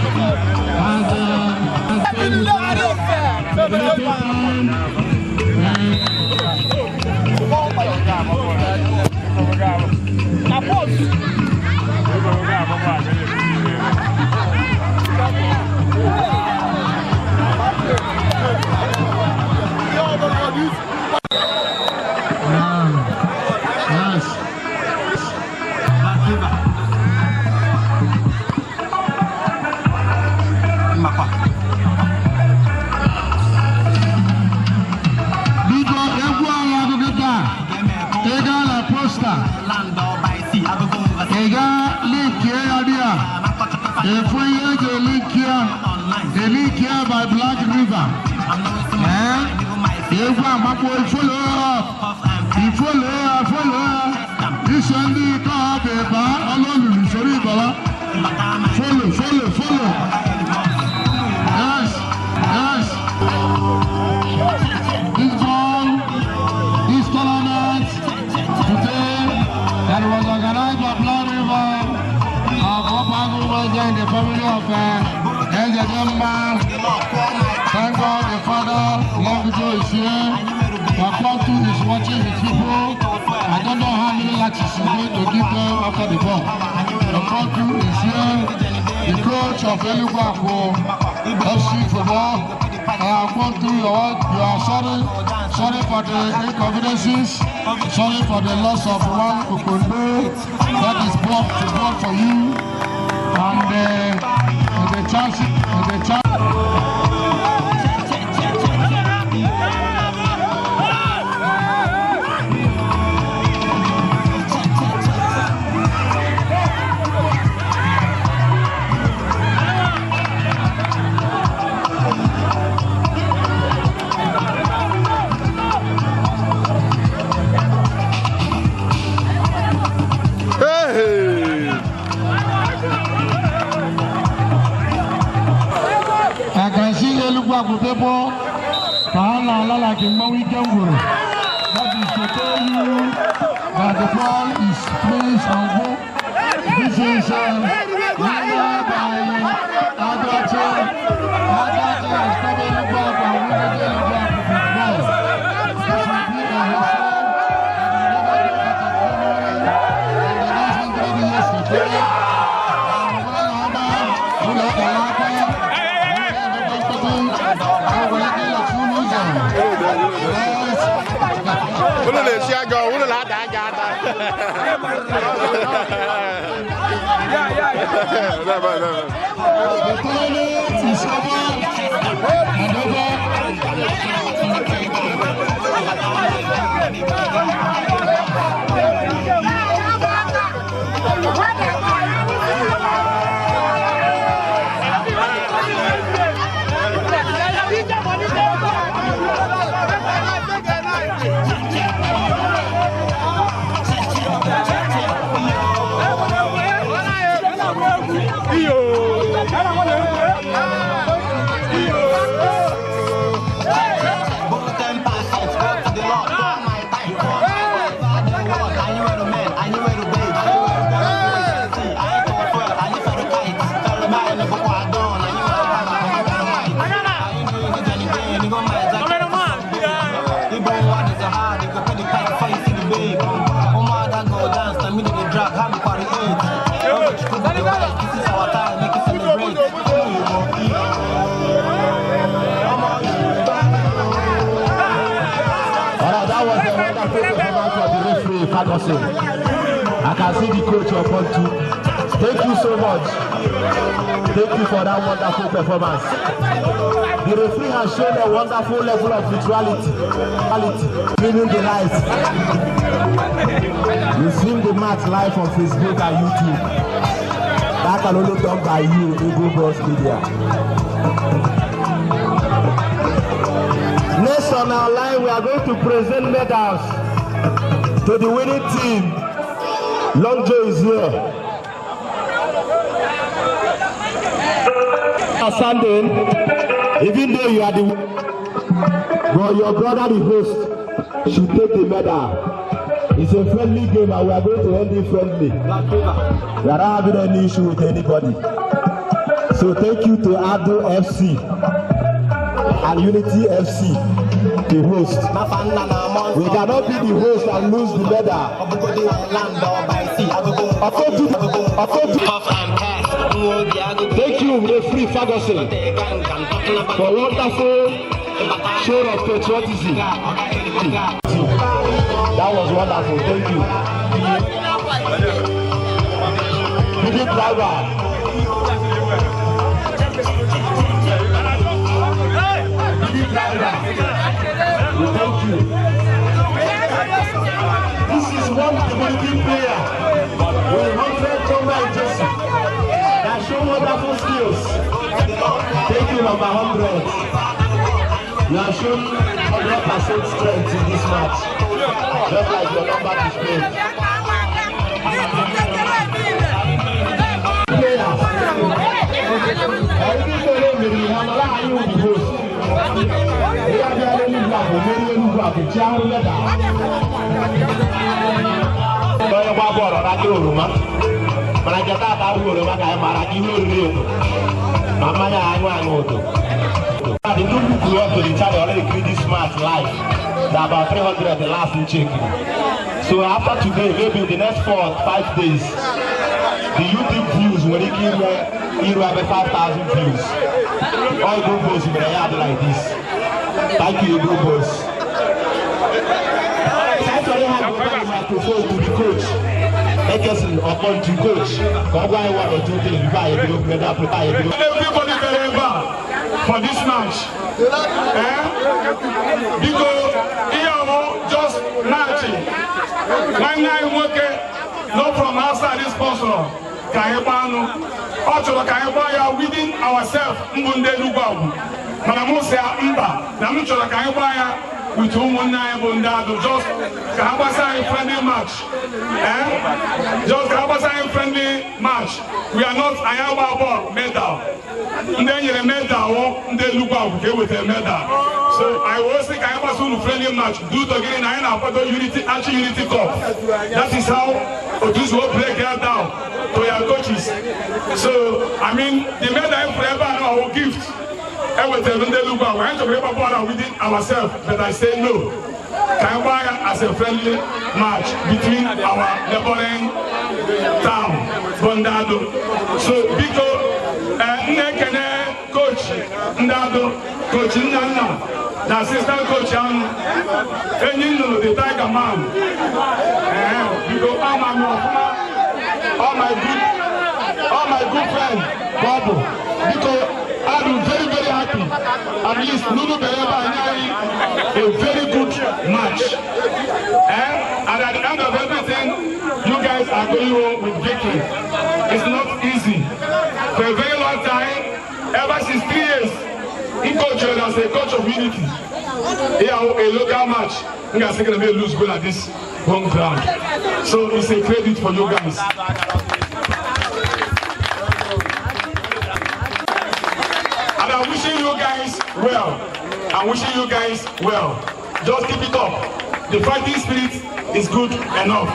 by Black River. Follow. Yes. This ball, this tournament today that was organized by Black River, in the family of thank God the father, ELUGWU is here. AKWU is watching his people. I don't know how many latches he's going to give them after the ball. AKWU is here. The coach of ELUGWU FC football. AKWU, you are sorry for the inconveniences. Sorry for the loss of one Ukundu. That is blocked for you. And the chance. ELUGWU people, Kahana like in Maui Ganguru. That is to tell you that the ball is placed on goal. This is winner by AKWU. AKWU is coming back and winning the ELUGWU football. This will be a history that will never get at the memory in the last 100 years to I can see the coach upon too. Thank you so much. Thank you for that wonderful performance. The referee has shown a wonderful level of neutrality, meaning the right. You stream the match live on Facebook and YouTube. That can only be done by you, ELUGWU Media. Next on our line, we are going to present medals to the winning team. Long Joe is here. Standing, even though you are the but your brother, the host, should take the medal. It's a friendly game and we are going to end it friendly. We are not having any issue with anybody. So thank you to AKWU FC and Unity FC, the host. We cannot be the host and lose the medal. Thank you, referee Ferguson, for wonderful show of patriotism. That was wonderful. Thank you. Big driver. Thank you. This is one community player with 100 number jersey that show wonderful skills. Thank you, number 100. You have shown 100% strength in this match, just like your number displayed. The two people who to the channel already create this match live. There are about 300 at the last check. So after today, maybe in the next 4 or 5 days, the YouTube views will give you 5,000 views. All ELUGWUs in the yard like this. Thank you, ELUGWUs. Actually, I have a microphone to the coach. Make us upon to coach. Come on, 1 or 2 things. Everybody for this match. Because just matching. When I work not from outside this sponsor, within ourselves, with whom one night just a friendly match. Just a friendly match. We are not Ayaba medal. Ndanyere medal, Ndelugwu with a medal. So I was thinking I was going to friendly match due to getting a unity, anti-unity cup. That is how this will break that down to your coaches. So I mean, the medal forever our gift. I will tell Ndelugwu I want to remember border within ourselves, but I say no. Kaiwaya as a friendly match between our neighboring town, Bondado. So Biko, Nekene coach Ndado, coach Nana, the assistant coach and you know the Tiger Man. Because all my good friend Bobo. Because I'm very, very happy. At least Lulu Bereba and a very good match. And at the end of everything, you guys are going home with victory. It's not easy. For a very long time, ever since 3 years, he coached as a coach of unity. Here, a local match, you guys are going to be lose goal at this home ground. So it's a credit for you guys. I'm wishing you guys well. I'm wishing you guys well. Just keep it up. The fighting spirit is good enough.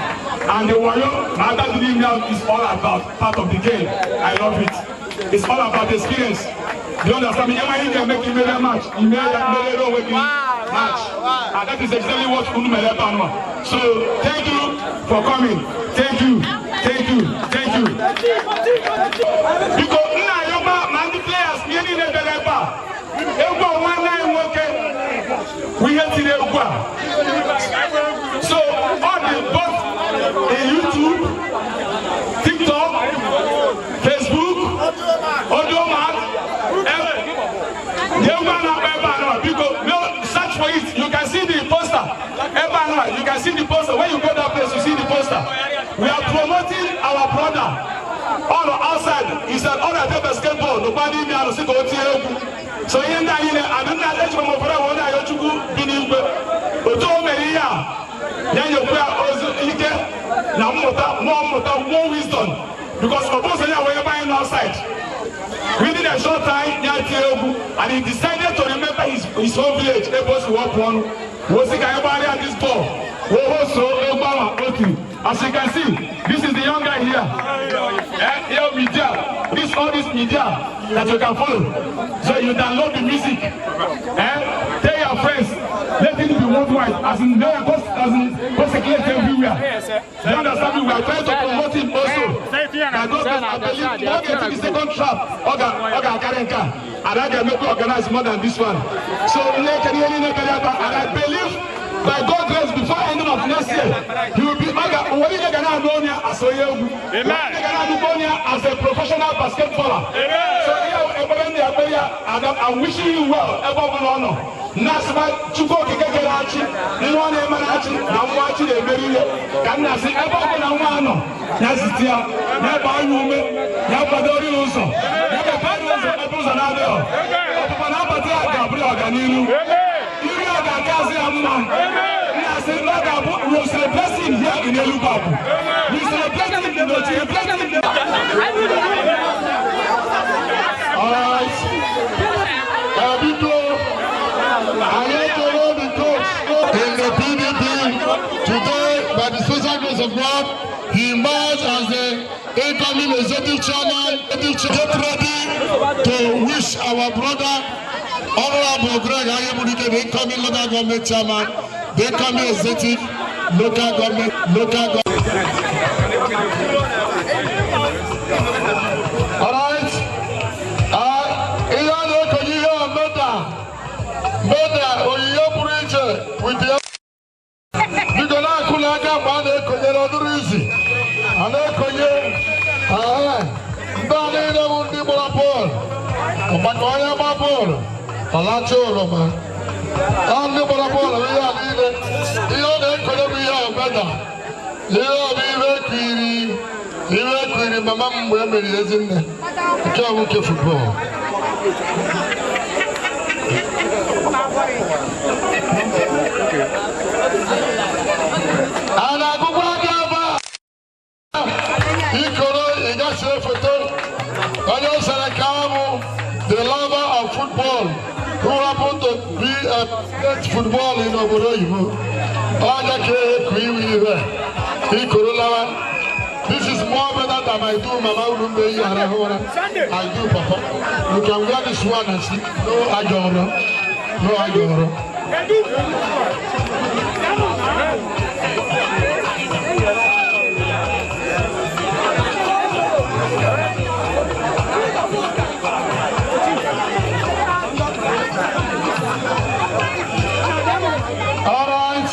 And the warrior, Mother is all about part of the game. I love it. It's all about the experience. You understand me? You can make a match. You made a match. And that is exactly what Unumele Panwa. So thank you for coming. Thank you. Thank you. Thank you. Because the players in the Beleba. We have to ELUGWU. So on the both YouTube, TikTok, Facebook, Audiomat, because search for it. You can see the poster. You can see the poster. When you go that place, you see the poster. We are promoting our brother. All outside, he said, all I take basketball, nobody me I see go ELUGWU. So in that I don't know that from over one I to go bini but to me then you also now more wisdom because suppose we are buying outside. Within a short time, and he decided to remember his own village, able to walk one. Was the guy at this ball? As you can see, this is the young guy here. Here media, all this media that you can follow. So you download the music. Tell your friends, let it be worldwide. As in there, as circulate everywhere. You understand me? We are trying to promote him also. I believe more than the second trap. Oga Karenka. And I can make organize more than this one. So and I believe by God's grace, before the end of next year, he will be as a professional basketballer. So I'm wishing you well, everyone. Nasma Chuko Kekerachi, Nwana Manachi, Namwachi, the very can I see everyone? Nasitia, Napa Yume, Napa Doriuso, Napa Paruso, another. Gabriel Ganinu. We are celebrating here in ELUGWU. We celebrating in the all right. I need to know the coach in the PDP today, by the special grace of God, he emerged as the incoming executive chairman. Get ready to wish our brother Honorable Greg Ayebudike, the incoming local government chairman, the incoming executive local government. All right. With the the lover of football, who happened to be a great football in Obodoyibo. AKWU, this is more better than I do, Mama Urumbe. I do, Papa. You can wear this one and see. No Ajoro. No Ajoro. All right.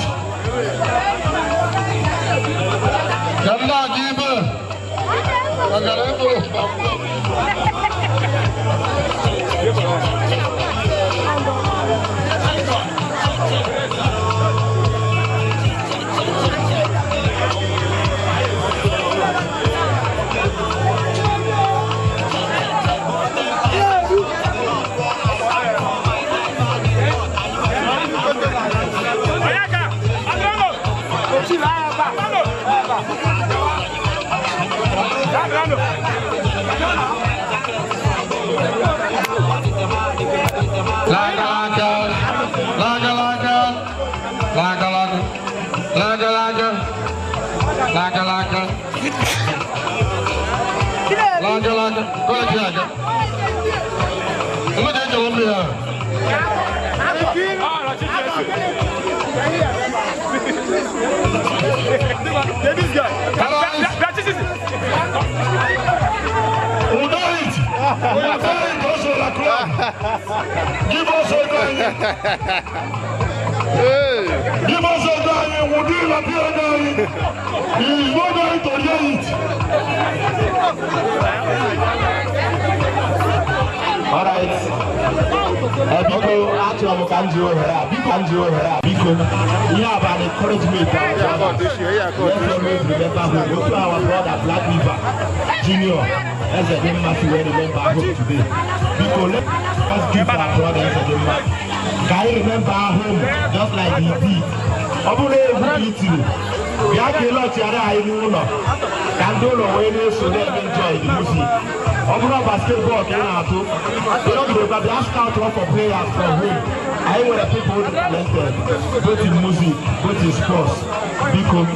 Give us a guy. Give us a guy. We'll do it up here, guy. He's not going to get it. All right. People actually can do it. People do it. Because we have an encouragement. Remember our brother Black River Junior as a member to remember home today. Because let's give our brother as a member. Can you remember home just like he did? We have a lot of can do no way so let me enjoy the music. Basketball came out too. They don't know but they ask out for players from home. I want the people talented, both in music, both in sports. Because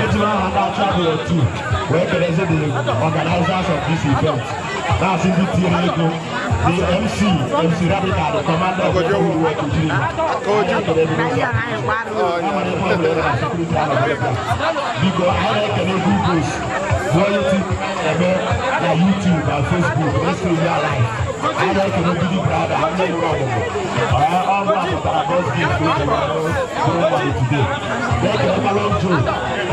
it's one and travel too. Where can I say the organizers of this event? That's in the Tiago, the MC Radical, the commander of the whole work to do. Because I like a new groups, royalty, YouTube, and Facebook, let's do your life. I like a new big brother, I'm not wrong. All what I was giving today. Like a long joke.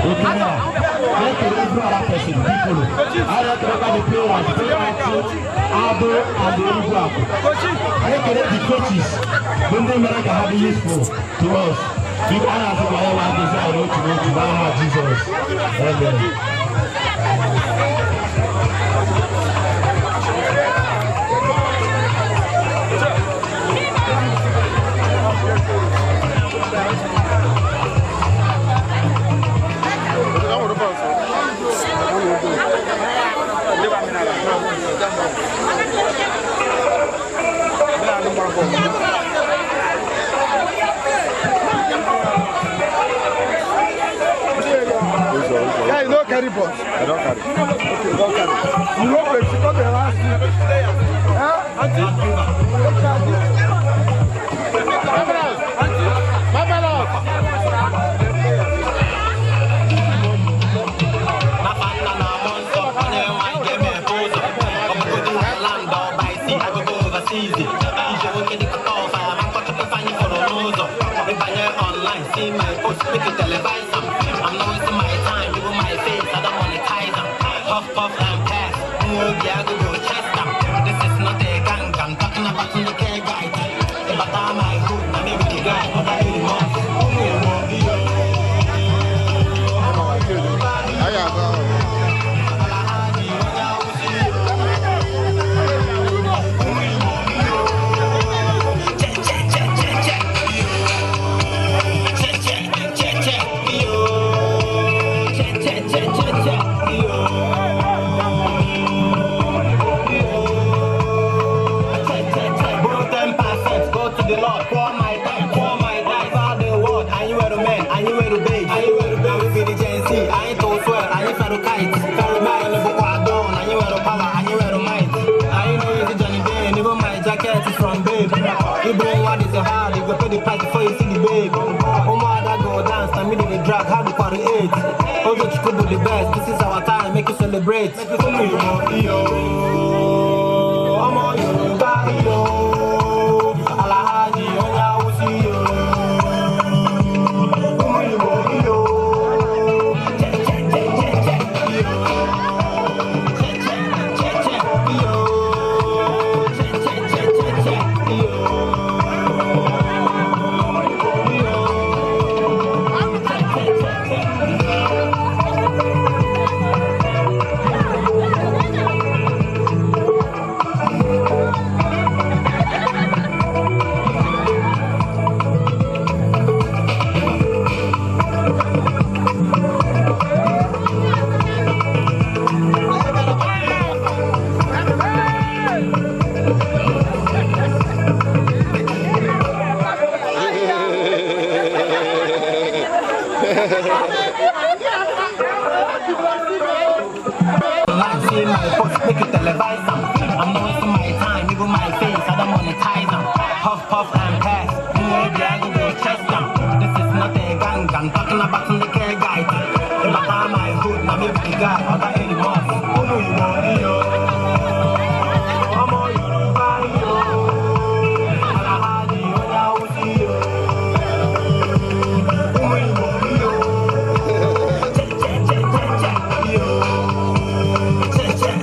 Okay, now. Like a other person, people. I like the players, Abo and the ELUGWU. I like the coaches. When they make have useful to us. Big honor to whatever desire to go to Mama Jesus. Amen. Yeah, you don't carry balls. I don't carry. Okay, don't carry. You know, if you got the last see my post, make it televise them. I'm not wasting my time, you my face, I don't monetize them. Puff, puff, and pass, move, yeah, go chase them. This is not a gang, I'm talking about the care guy. But I'm my hood, I'm a big guy, but I really want jacket is from babe. You bring what is your heart, you go pay the price before you see the babe. That go dance, I mean the drag, how to create. Oh, you could do the best, this is our time, make you celebrate. Make you celebrate. Make it televise them. I'm not wasting my time, even my face, I don't monetize them. Puff, puff, and pass. Maybe I go chest down. This is not a gang, I'm talking about some the care guy. If I have my hood, now maybe the guy, I'll got any more. Oh, no, you want me, yo. I'm all you know, body, yo. Alahadi, yo, now we'll see you. Oh, you want me, yo. Check, check, check, check, check, yo. Check, check.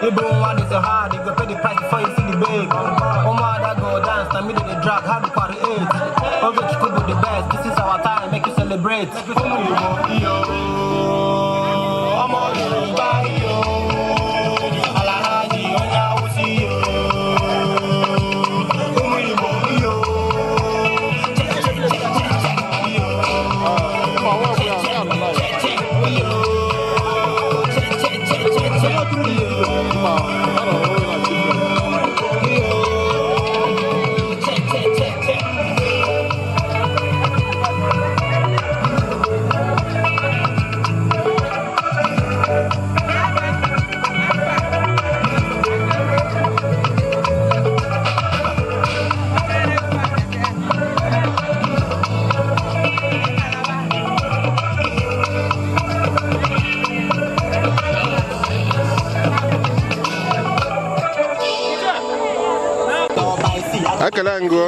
You don't want it so hard, you go pay the price before you see the babe. Oh my, that go dance, I mean the drag, how to create. Oh, you could do the best, this is our time, make you celebrate. Make you celebrate. I'm all you body, yo. Alahadi, oh, now we'll see you. Oh, you want yo. Check, check, check, check, check, yo. Akalango.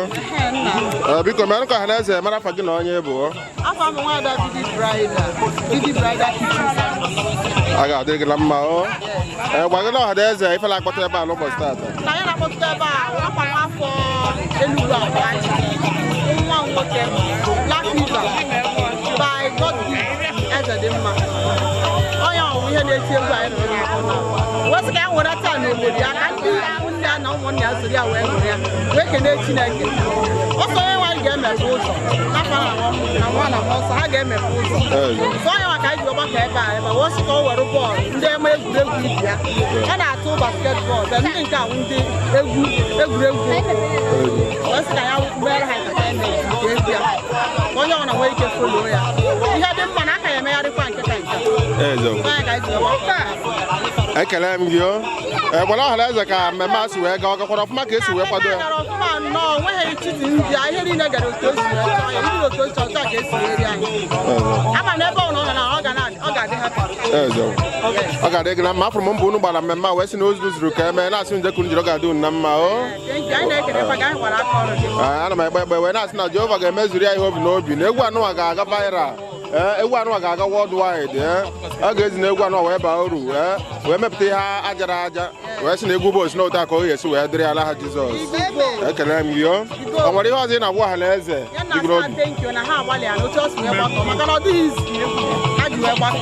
Because man ko hana se mara fagi na onye bụ. Afa m nwa da Bibi Brida Aga de gla mma o. Gwa gị na ọha eze ife la akpọta ebe a n'ụbọchị taata. Na ya na akpọta ebe a akwa afọ Elugwu Abachi. Nwa nwoke Black River by God eze dị mma. Onye ọwụ ihe na-eti egwu anyị nọ n'ahụ. Wesị ka nwere taa n'obodo ya ka ndị nne na ụmụnne ya soro ya wee hụrụ ya wee kelee Chineke. Ọsọ onye nwaanyị ga-emepe ụzọ n'afọ na nwa na ọsọ ha ga-emepe ụzọ. Sọ onye nwa ka anyị ji ọgbakọ ebe a ebe wee sị ka o were bọọlụ ndị eme egwuregwu ibi ya. Ọ na-atụ basketbọọlụ ndị nke ahụ ndị egwuregwu. Wee sị ka ya mere ha entertainment nke egwu ya. Onye ọ na nwee ike folo ya. Ihe dị mma na aka ya emegharịkwa nke ka nke. Onye ka anyị ji ọgbakọ. Ekele m gị o. Gwara ọha eze ka mmemme a si wee gaa ọgakwara ọfụma ka esi wee kwado ya. No, when he cheated in the I hear in the toast, I got a grandma from Mumbu, but I'm a West Nose Ruka, and I soon couldn't do Namma. I when I not Jova Mesuria, I hope no be no one no Gaga Vaira. One Gaga worldwide, I guess no one about where Meptia Ajaraja, West Negubos, no taco, yes, where Adriana Jesus. I can name you. What was in a while, thank you, and I have one, I trust me about this. I do a back.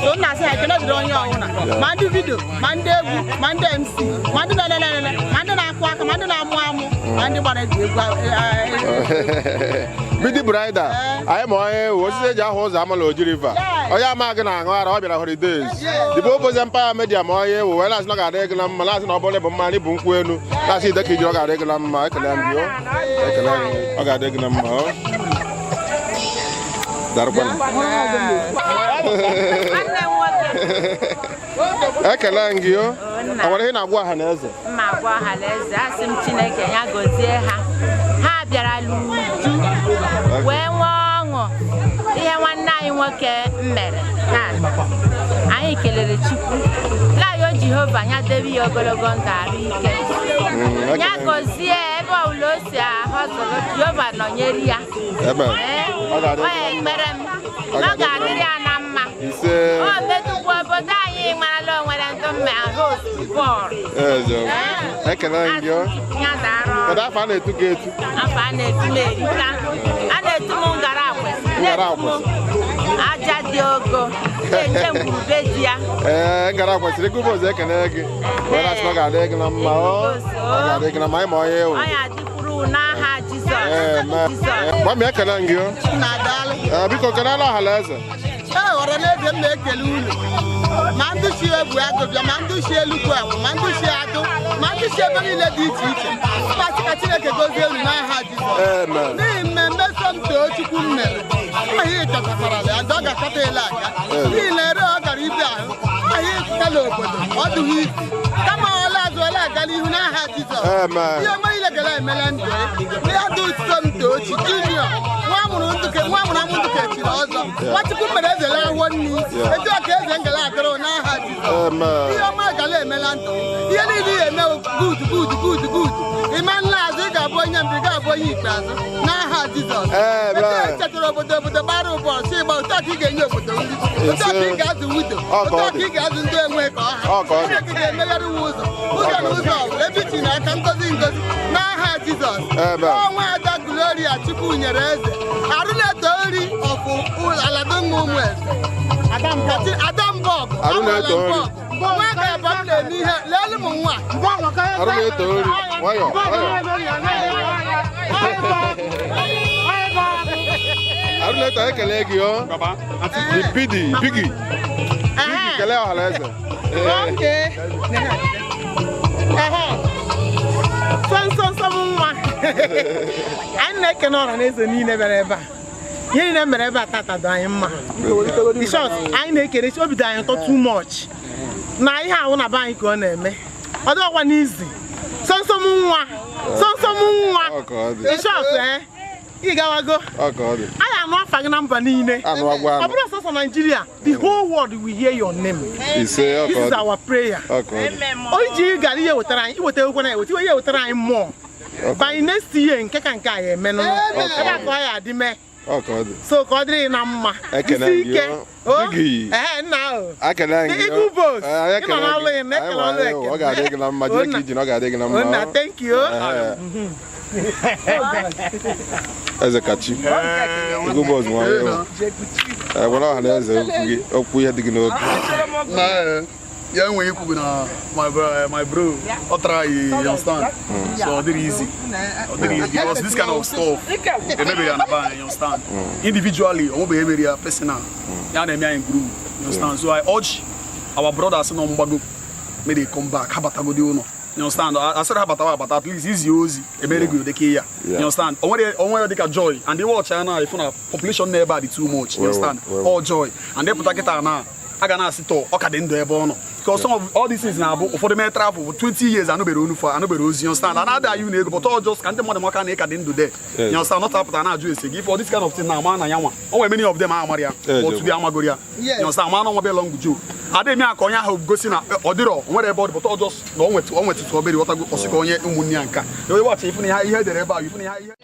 Don't I say I cannot do on your own. Monday video, Monday MC, Monday na-akụ aka ma ndị na-amụ amụ ma ndị gbara egwu Bidi Brida anyị ma onye osisi eji ahụ ụzọ amala Oji River onye ama gị na-aṅụ ara ọ bịara holidays dịbụ opozi Empire Media ma onye ewu wee na-asị na ọ ga-adị gị na mma na-asị na ọ bụla bụ mma anyị bụ nkwụ elu na-asị ide ka iji ọ ga-adị gị na mma ekele m gị ekele ọ ga-adị gị na mma ekele m gị o nwere ihe na-agwa ọha na eze mma agwa ọha na eze asị m Chineke ya gọzie ha bịara n'uju wee nwee ọṅụ ihe nwanne anyị nwoke mere anyị kelere Chukwu layo Jehova ya debe ya ogologo ndụ arụ ike ya gọzie ebe ọbụla o si ahọzụrụ Jehova nọnyere ya onye ekpere m na ọ ga-adịrị ya na mma o metụkwa obodo anyị marala onwere ndụ mma ahụ bọọlụ ekele gị o kedu afọ a na-etu gị etu afọ a na-etu m erika a na-etu m ngara akwesị aja dị ogo na-eche ngwurube di ya ngara kwesịrị ịgụba ụzọ ekele gị wee na-asị na ọ ga-adị gị na mma ọ ga-adị gị na mma anyị ma onye ewu onye adịkwuru n'aha Jizọs gwa m ekele gị o biko kelela ọha na eze ọra na-eze m na-ekele unu ma ndị si egwu agụbịa ma ndị si ELUGWU ma ndị si atụ ma ndị si ebe niile dị iche iche mkpasị ka Chineke gozie elu n'aha Jizọs n'ihi mmemme Somtoo Chukwu m mere ihe ịchọtatara ya ndị ọ ga-akọta ele aka n'ihi na ere ọ gara ibe ahụ ihe ịtụtala obodo ọ dụghị isi kama ọla azụ ọla aga n'ihu n'aha Jizọs ihe ọma ile gara emela ndụ ya dị Somtoo Junior nwa amụrụ amụ ndụ ka echiri ọzọ Nwachukwu mere eze laruo nni etu ọka eze ngala agụrụ n'aha Jizọs ihe ọma gala emela ndụ ihe niile ihe eme gud ịma nla azụ ị ga-abụ onye mbụ ị ga-abụ onye ikpeazụ n'aha Jizọs etu echetara obodo gbara ụbọchị ịgba otu ọka ị ga-enye obodo nri otu ọka ị ga-azụ wido otu ọka ị ga-azụ ndị enwe ka ọha otu ọka ị ga-emegharị ụzọ na ụzọ ọbụla ebe ichi na aka ngozi n'aha Jizọs ọnwa Ada Gloria Chukwu nyere eze arụ na-eto nri ọkụ aladụmma ụmụ eze Adambọg nwa ga-aba m na-eme ihe leelu m nwa arụ na-eto nri nwayọ arụ na-eto ekele gị o bigi kelee ọha na eze nsọ nwa anyị na-ekene ọha na eze niile bịara ebe a ihe niile mere ebe a tata dị anyị mma bishọp anyị na-ekere obi dị anyị ụtọ too much na ihe ahụ na be anyị ka ọ na-eme ọ dịkwa n'izi sọnsọm nwa bishọp ị gawago anyị anụ afa gị na mba niile ọ bụrụ sọsọ Nigeria the whole world will hear your name. This is our prayer. O ji gara ihe wetara anyị iweta na eweta ihe wetara anyị mmụọ by next year nke ka nke anyị eme ebe a ka ọ ya adị mee so ka ọ dịrị na mma isi ike nna ịgụ bos ịnọ n'ọlụ ya na-ekele ọlụ eke ọ ga-adị gị na mma jee ka iji na ọ ga-adị gị na mma thank you eze kachi ịgụ bos nwanyị gwara ọha na eze okwu ihe dị gị n'obi yeah, when you could my bro, you understand? So very easy. Because this kind of stuff, maybe you understand. Individually, or maybe personal, you group. You understand? So I urge our brothers in Ombago, may they come back. You understand? I said but at least it's easy. Very good. You understand? Only they joy and they watch China. If you population never be too much. You understand? All joy and they put a now. I can ask it all. Because some of all these things now, for the men travel for 20 years, I know better for I know better. You understand? Another you need, but all just can't more than what can they do there. You understand? Not up to an address. If all this kind of thing now, man, I oh, many of them are Maria or to be Amagoria. You understand? Man, I'm belong with you. I didn't mean I can't have go see now or did all whatever, but all just no one to what I go for Sikonia Umunianka. You watch if you hear the rebel, if you hear.